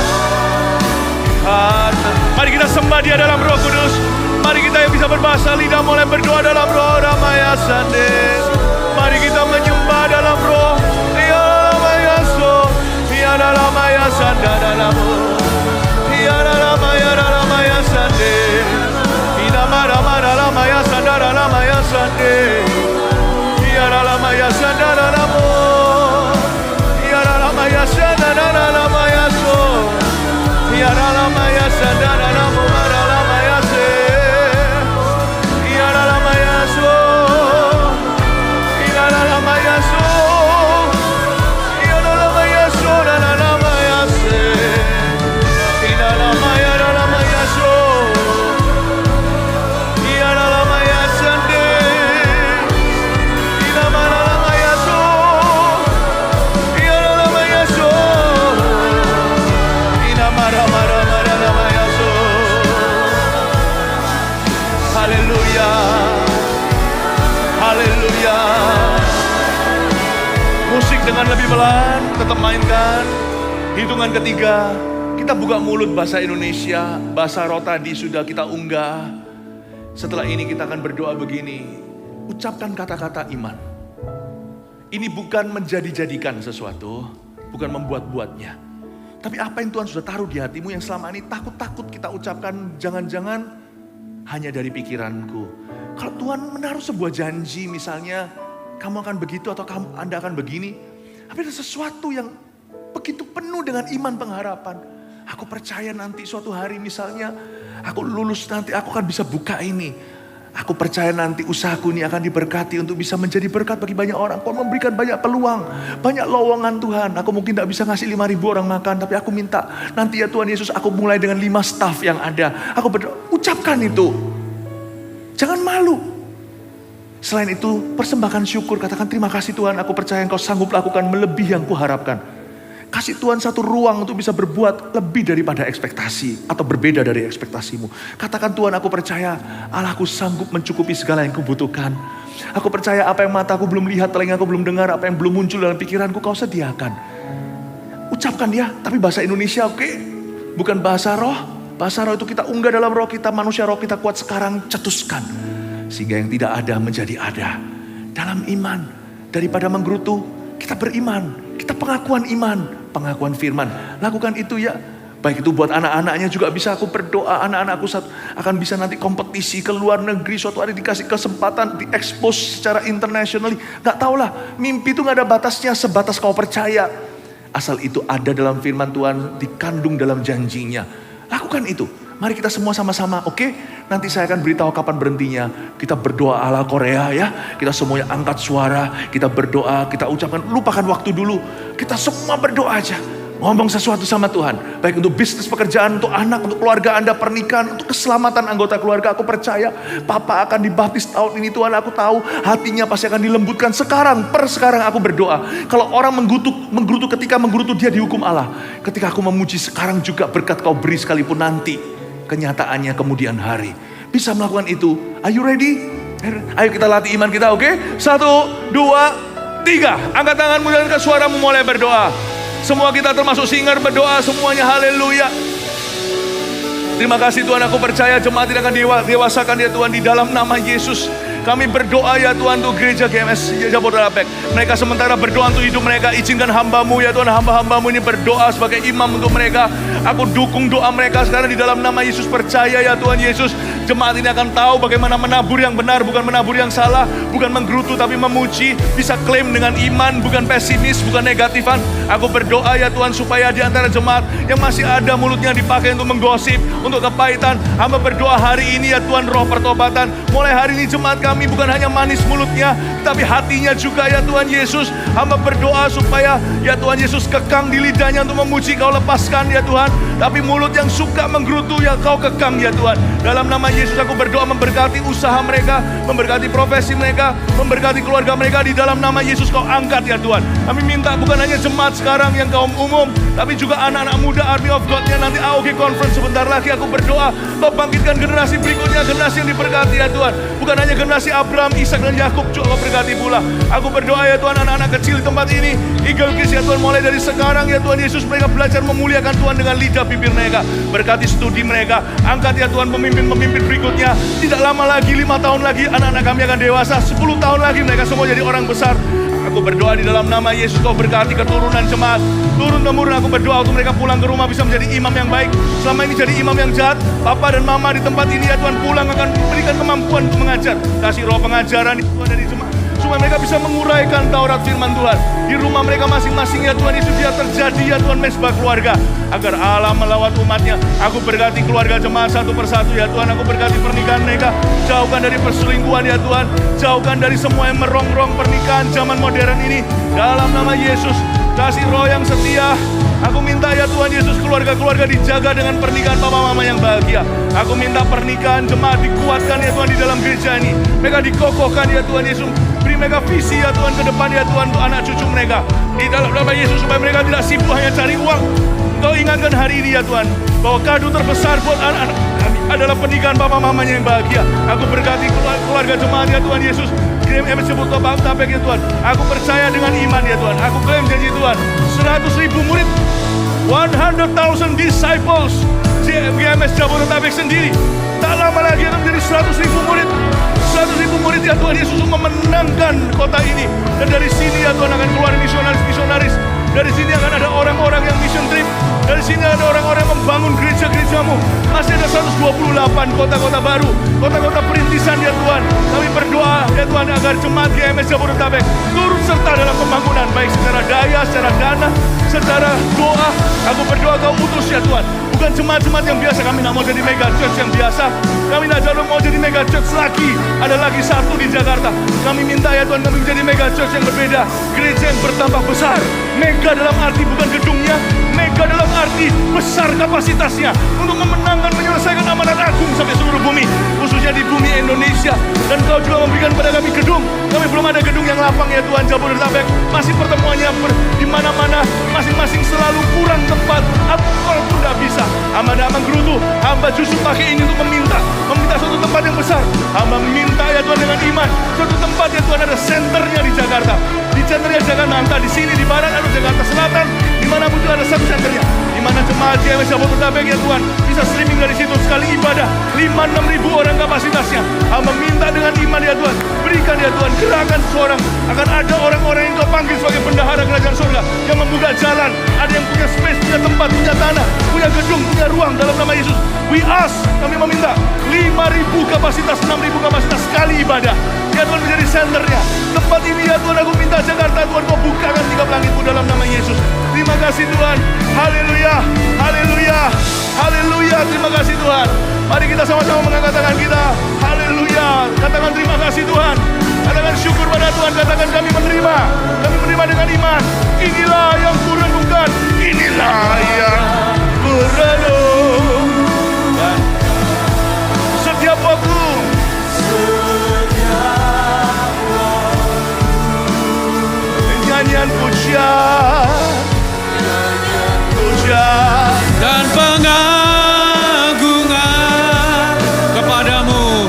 karena. Mari kita sembah Dia dalam Roh Kudus. Mari kita yang bisa berbahasa lidah mulai berdoa dalam Roh Ramaya Sande. Mari kita menyembah dalam Roh. Ya Ramaya So, Ya Ramaya Sanda dalam Roh. Ya Ramaya Sande. Ina Mara Ramaya Sanda Ramaya Sande. Ya Ramaya Sanda dalam Roh. Ya Ramaya Sanda Ramaya So. Ya Ramaya Sanda dalam Roh. Haleluya. Musik dengan lebih pelan, tetap mainkan. Hitungan ketiga, kita buka mulut bahasa Indonesia, bahasa roh tadi sudah kita unggah. Setelah ini kita akan berdoa begini. Ucapkan kata-kata iman. Ini bukan menjadi-jadikan sesuatu, bukan membuat-buatnya. Tapi apa yang Tuhan sudah taruh di hatimu yang selama ini takut-takut kita ucapkan, jangan-jangan hanya dari pikiranku. Kalau Tuhan menaruh sebuah janji, misalnya kamu akan begitu atau Anda akan begini. Tapi ada sesuatu yang begitu penuh dengan iman pengharapan. Aku percaya nanti suatu hari misalnya aku lulus nanti aku akan bisa buka ini. Aku percaya nanti usahaku ini akan diberkati untuk bisa menjadi berkat bagi banyak orang. Kau memberikan banyak peluang, banyak lowongan Tuhan. Aku mungkin tidak bisa ngasih 5.000 orang makan, tapi aku minta nanti ya Tuhan Yesus aku mulai dengan 5 staff yang ada. Aku berdoa, ucapkan itu. Jangan malu. Selain itu, persembahkan syukur. Katakan terima kasih Tuhan, aku percaya Engkau sanggup lakukan melebihi yang kuharapkan. Kasih Tuhan satu ruang untuk bisa berbuat lebih daripada ekspektasi atau berbeda dari ekspektasimu. Katakan Tuhan, aku percaya Allahku sanggup mencukupi segala yang kubutuhkan. Aku percaya apa yang mataku belum lihat, telingaku belum dengar, apa yang belum muncul dalam pikiranku Kau sediakan. Ucapkan dia, tapi bahasa Indonesia oke? Bukan bahasa roh. Bahasa roh itu kita unggah dalam roh kita, manusia roh kita kuat sekarang, cetuskan. Sehingga yang tidak ada menjadi ada. Dalam iman, daripada menggerutu, kita beriman. Kita pengakuan iman, pengakuan firman. Lakukan itu ya. Baik itu buat anak-anaknya juga bisa aku berdoa. Anak-anakku akan bisa nanti kompetisi ke luar negeri. Suatu hari dikasih kesempatan, diekspos secara internationally. Gak tahulah, mimpi itu gak ada batasnya sebatas kau percaya. Asal itu ada dalam firman Tuhan, dikandung dalam janjinya. Lakukan itu. Mari kita semua sama-sama, oke? Nanti saya akan beritahu kapan berhentinya. Kita berdoa ala Korea ya. Kita semuanya angkat suara, kita berdoa, kita ucapkan, lupakan waktu dulu. Kita semua berdoa aja. Ngomong sesuatu sama Tuhan. Baik untuk bisnis, pekerjaan, untuk anak, untuk keluarga Anda, pernikahan, untuk keselamatan anggota keluarga. Aku percaya Papa akan dibaptis tahun ini Tuhan. Aku tahu hatinya pasti akan dilembutkan. Sekarang aku berdoa. Kalau orang menggerutu ketika menggerutu dia dihukum Allah. Ketika aku memuji sekarang juga berkat kau beri sekalipun nanti. Kenyataannya kemudian hari. Bisa melakukan itu. Are you ready? Ayo kita latih iman kita, oke? 1, 2, 3. Angkat tanganmu dan ke suaramu mulai berdoa. Semua kita termasuk singer berdoa semuanya, haleluya. Terima kasih Tuhan, aku percaya jemaat tidak akan dewasakan ya Tuhan di dalam nama Yesus. Kami berdoa ya Tuhan untuk gereja GMS Jabodetabek. Mereka sementara berdoa untuk hidup mereka. Izinkan hamba-Mu ya Tuhan, hamba-hamba-Mu ini berdoa sebagai imam untuk mereka. Aku dukung doa mereka sekarang di dalam nama Yesus. Percaya ya Tuhan Yesus, jemaat ini akan tahu bagaimana menabur yang benar, bukan menabur yang salah. Bukan menggerutu tapi memuji. Bisa klaim dengan iman, bukan pesimis, bukan negatifan. Aku berdoa ya Tuhan supaya di antara jemaat yang masih ada mulutnya dipakai untuk menggosip, untuk kepahitan, hamba berdoa hari ini ya Tuhan, roh pertobatan. Mulai hari ini jemaat kami bukan hanya manis mulutnya, tapi hatinya juga ya Tuhan Yesus. Hamba berdoa supaya ya Tuhan Yesus kekang di lidahnya untuk memuji Kau, lepaskan ya Tuhan. Tapi mulut yang suka menggerutu ya Kau kekang ya Tuhan. Dalam nama Yesus aku berdoa memberkati usaha mereka, memberkati profesi mereka, memberkati keluarga mereka. Di dalam nama Yesus Kau angkat ya Tuhan. Kami minta bukan hanya jemaat sekarang yang kaum umum, tapi juga anak-anak muda Army of God-nya nanti AOG Conference sebentar lagi. Aku berdoa Kau bangkitkan generasi berikutnya, generasi yang diberkati ya Tuhan. Bukan hanya generasi Abraham, Ishak dan Yakub, juga Kau berkati pula. Aku berdoa ya Tuhan, anak-anak kecil di tempat ini, Eagle Kids ya Tuhan, mulai dari sekarang ya Tuhan Yesus, mereka belajar memuliakan Tuhan dengan lidah bibir mereka. Berkati studi mereka, angkat ya Tuhan pemimpin-pemimpin berikutnya. Tidak lama lagi, 5 tahun lagi anak-anak kami akan dewasa, 10 tahun lagi mereka semua jadi orang besar. Aku berdoa di dalam nama Yesus, Kau berkati keturunan jemaat, turun-temurun. Aku berdoa untuk mereka pulang ke rumah bisa menjadi imam yang baik. Selama ini jadi imam yang jahat, Papa dan Mama di tempat ini ya Tuhan, pulang akan berikan kemampuan untuk mengajar. Kasih roh pengajaran itu dari jemaat, supaya mereka bisa menguraikan Taurat firman Tuhan di rumah mereka masing-masing ya Tuhan Yesus. Biar terjadi ya Tuhan mesbah keluarga, agar Allah melawat umatnya. Aku berkati keluarga jemaat satu persatu ya Tuhan. Aku berkati pernikahan mereka, jauhkan dari perselingkuhan ya Tuhan, jauhkan dari semua yang merongrong pernikahan zaman modern ini. Dalam nama Yesus, kasih roh yang setia. Aku minta ya Tuhan Yesus, keluarga-keluarga dijaga dengan pernikahan papa mama yang bahagia. Aku minta pernikahan jemaat dikuatkan ya Tuhan di dalam gereja ini. Mereka dikokohkan ya Tuhan Yesus. Beri mereka visi ya Tuhan ke depan ya Tuhan untuk anak cucu mereka. Di dalam nama Yesus, supaya mereka tidak sibuk hanya cari uang. Kau ingatkan hari ini ya Tuhan, bahwa kado terbesar buat anak-anak kami adalah pernikahan papa mamanya yang bahagia. Aku berkati keluarga jemaat ya Tuhan Yesus. GMS Jabodetabek ya Tuhan. Aku percaya dengan iman ya Tuhan. Aku klaim janji Tuhan, 100.000 murid, 100,000 disciples. GMS Jabodetabek sendiri tak lama lagi akan menjadi 100.000 murid. 100.000 murid ya Tuhan Yesus untuk memenangkan kota ini. Dan dari sini ya Tuhan akan keluar misionaris-misionaris. Dari sini akan ada orang-orang yang mission trip. Dari sini ada orang-orang yang membangun gereja-gerejamu. Masih ada 128 kota-kota baru, kota-kota perintisan ya Tuhan. Kami berdoa ya Tuhan agar jemaat GMS Jabodetabek turut serta dalam pembangunan, baik secara daya, secara dana, secara doa. Aku berdoa Kau utus ya Tuhan. Bukan jemaat-jemaat yang biasa, kami tidak mau jadi mega church yang biasa. Kami tidak mau jadi mega church lagi. Ada lagi satu di Jakarta. Kami minta ya Tuhan, kami menjadi mega church yang berbeda. Gereja yang bertambah besar. Mega dalam arti bukan gedungnya, mega dalam arti besar kapasitasnya untuk memenangkan, menyelesaikan amanat agung sampai seluruh bumi, khususnya di bumi Indonesia. Dan Kau juga memberikan kepada kami gedung. Kami belum ada gedung yang lapang ya Tuhan. Jabodetabek masih pertemuannya di mana-mana, masing-masing selalu kurang tempat. Walaupun tidak bisa, hamba tidak menggerutu. Hamba justru pakai ini untuk meminta suatu tempat yang besar. Hamba meminta ya Tuhan dengan iman, suatu tempat ya Tuhan ada senternya di Jakarta. Di senternya Jakarta, entah di sini, di barat, atau Jakarta Selatan, dimanapun itu ada satu senternya. mana jemaat GMS Jabot Bertabek ya Tuhan bisa streaming dari situ sekali ibadah 5-6 ribu orang kapasitasnya. Meminta dengan iman ya Tuhan, berikan ya Tuhan gerakan seorang, akan ada orang-orang yang Kau panggil sebagai bendahara kerajaan surga yang membuka jalan. Ada yang punya space, punya tempat, punya tanah, punya gedung, punya ruang dalam nama Yesus. We ask, kami meminta 5.000 kapasitas, 6.000 kapasitas sekali ibadah. Ya Tuhan menjadi senternya. Tempat ini ya Tuhan, aku minta Jakarta Tuhan Kau bukakan tingkap langitmu dalam nama Yesus. Terima kasih Tuhan. Haleluya, haleluya, haleluya. Terima kasih Tuhan. Mari kita sama-sama mengangkat tangan kita. Haleluya. Katakan terima kasih Tuhan. Katakan syukur pada Tuhan. Katakan kami menerima. Kami menerima dengan iman. Inilah yang kurenungkan. Inilah yang kurenungkan. Setiap waktu. Nyanyian pujian dan pengagungan kepadamu,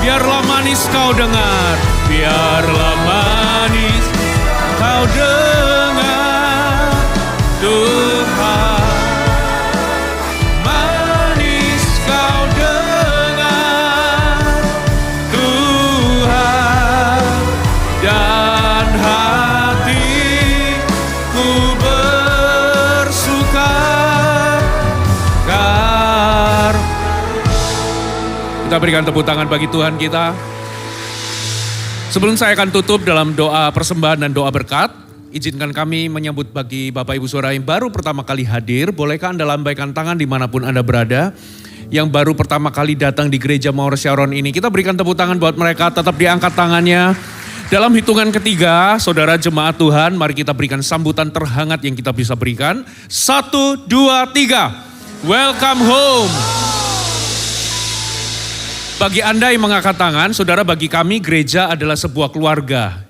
biarlah manis kau dengar, biarlah manis kau dengar, Tuhan. Manis kau dengar, Tuhan, dan hatiku bersuka. Kita berikan tepuk tangan bagi Tuhan kita. Sebelum saya akan tutup dalam doa persembahan dan doa berkat, izinkan kami menyambut bagi Bapak Ibu Saudara yang baru pertama kali hadir. Bolehkah Anda lambaikan tangan dimanapun Anda berada. Yang baru pertama kali datang di gereja Mawar Sharon ini. Kita berikan tepuk tangan buat mereka, tetap diangkat tangannya. Dalam hitungan ketiga, saudara jemaat Tuhan, mari kita berikan sambutan terhangat yang kita bisa berikan. 1, 2, 3. Welcome home. Bagi Anda yang mengangkat tangan, saudara, bagi kami gereja adalah sebuah keluarga.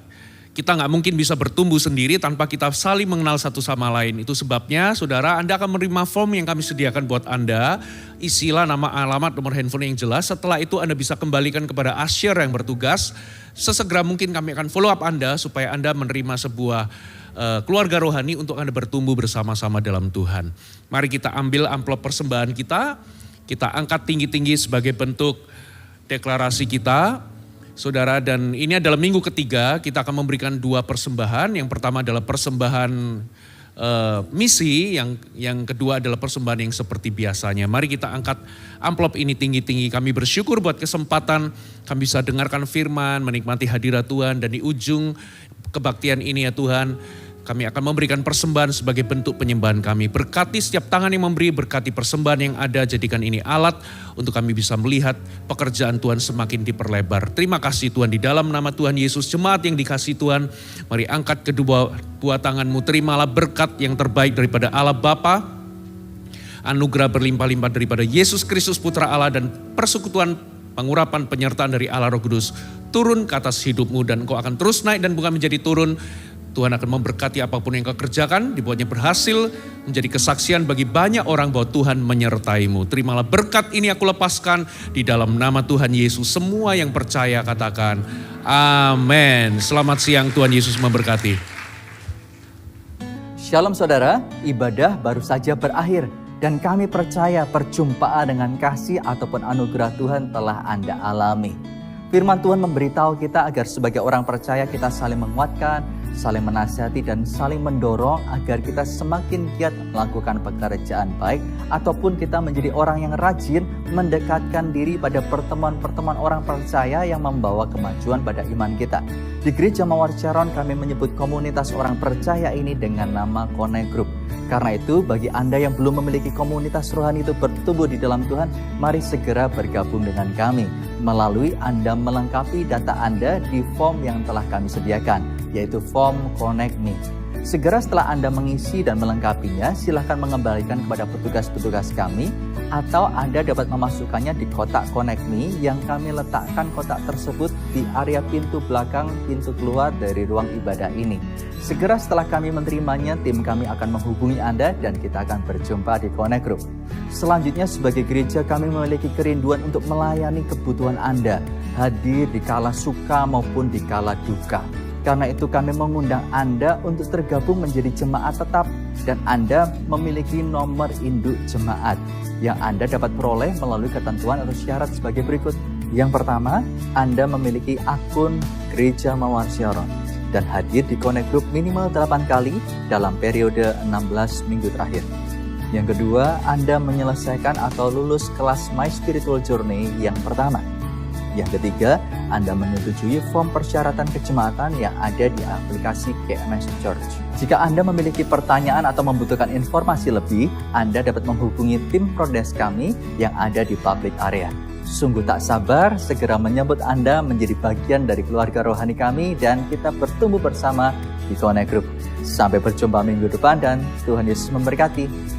Kita nggak mungkin bisa bertumbuh sendiri tanpa kita saling mengenal satu sama lain. Itu sebabnya saudara, Anda akan menerima form yang kami sediakan buat Anda. Isilah nama, alamat, nomor handphone yang jelas. Setelah itu Anda bisa kembalikan kepada usher yang bertugas. Sesegera mungkin kami akan follow up Anda supaya Anda menerima sebuah keluarga rohani untuk Anda bertumbuh bersama-sama dalam Tuhan. Mari kita ambil amplop persembahan kita. Kita angkat tinggi-tinggi sebagai bentuk deklarasi kita, saudara, dan ini adalah minggu ketiga kita akan memberikan 2 persembahan. Yang pertama adalah persembahan misi, yang kedua adalah persembahan yang seperti biasanya. Mari kita angkat amplop ini tinggi-tinggi. Kami bersyukur buat kesempatan kami bisa dengarkan firman, menikmati hadirat Tuhan, dan di ujung kebaktian ini ya Tuhan, kami akan memberikan persembahan sebagai bentuk penyembahan kami. Berkati setiap tangan yang memberi, berkati persembahan yang ada. Jadikan ini alat untuk kami bisa melihat pekerjaan Tuhan semakin diperlebar. Terima kasih Tuhan, di dalam nama Tuhan Yesus. Jemaat yang dikasihi Tuhan, mari angkat kedua tanganmu. Terimalah berkat yang terbaik daripada Allah Bapa, anugerah berlimpah-limpah daripada Yesus Kristus Putra Allah, dan persekutuan pengurapan penyertaan dari Allah Roh Kudus turun ke atas hidupmu, dan kau akan terus naik dan bukan menjadi turun. Tuhan akan memberkati apapun yang kau kerjakan, dibuatnya berhasil, menjadi kesaksian bagi banyak orang bahwa Tuhan menyertaimu. Terimalah berkat ini aku lepaskan di dalam nama Tuhan Yesus. Semua yang percaya katakan amin. Selamat siang, Tuhan Yesus memberkati. Shalom saudara, ibadah baru saja berakhir. Dan kami percaya perjumpaan dengan kasih ataupun anugerah Tuhan telah Anda alami. Firman Tuhan memberitahu kita agar sebagai orang percaya kita saling menguatkan, saling menasihati, dan saling mendorong agar kita semakin giat melakukan pekerjaan baik, ataupun kita menjadi orang yang rajin mendekatkan diri pada pertemuan-pertemuan orang percaya yang membawa kemajuan pada iman kita. Di Gereja Mawar Sharon kami menyebut komunitas orang percaya ini dengan nama Connect Group. Karena itu bagi Anda yang belum memiliki komunitas rohani itu bertumbuh di dalam Tuhan, mari segera bergabung dengan kami melalui Anda melengkapi data Anda di form yang telah kami sediakan, yaitu form Connect Me. Segera setelah Anda mengisi dan melengkapinya, silahkan mengembalikan kepada petugas-petugas kami, atau Anda dapat memasukkannya di kotak Connect Me yang kami letakkan kotak tersebut di area pintu belakang pintu keluar dari ruang ibadah ini. Segera setelah kami menerimanya, tim kami akan menghubungi Anda dan kita akan berjumpa di Connect Group. Selanjutnya sebagai gereja kami memiliki kerinduan untuk melayani kebutuhan Anda, hadir di kala suka maupun di kala duka. Karena itu kami mengundang Anda untuk tergabung menjadi jemaat tetap dan Anda memiliki nomor induk jemaat yang Anda dapat peroleh melalui ketentuan atau syarat sebagai berikut. Yang pertama, Anda memiliki akun Gereja Mawar Ziarah dan hadir di Connect Group minimal 8 kali dalam periode 16 minggu terakhir. Yang kedua, Anda menyelesaikan atau lulus kelas My Spiritual Journey yang pertama. Yang ketiga, Anda menyetujui form persyaratan kejemaatan yang ada di aplikasi GMS Church. Jika Anda memiliki pertanyaan atau membutuhkan informasi lebih, Anda dapat menghubungi tim Prodes kami yang ada di public area. Sungguh tak sabar segera menyambut Anda menjadi bagian dari keluarga rohani kami dan kita bertumbuh bersama di Connect Group. Sampai berjumpa minggu depan dan Tuhan Yesus memberkati.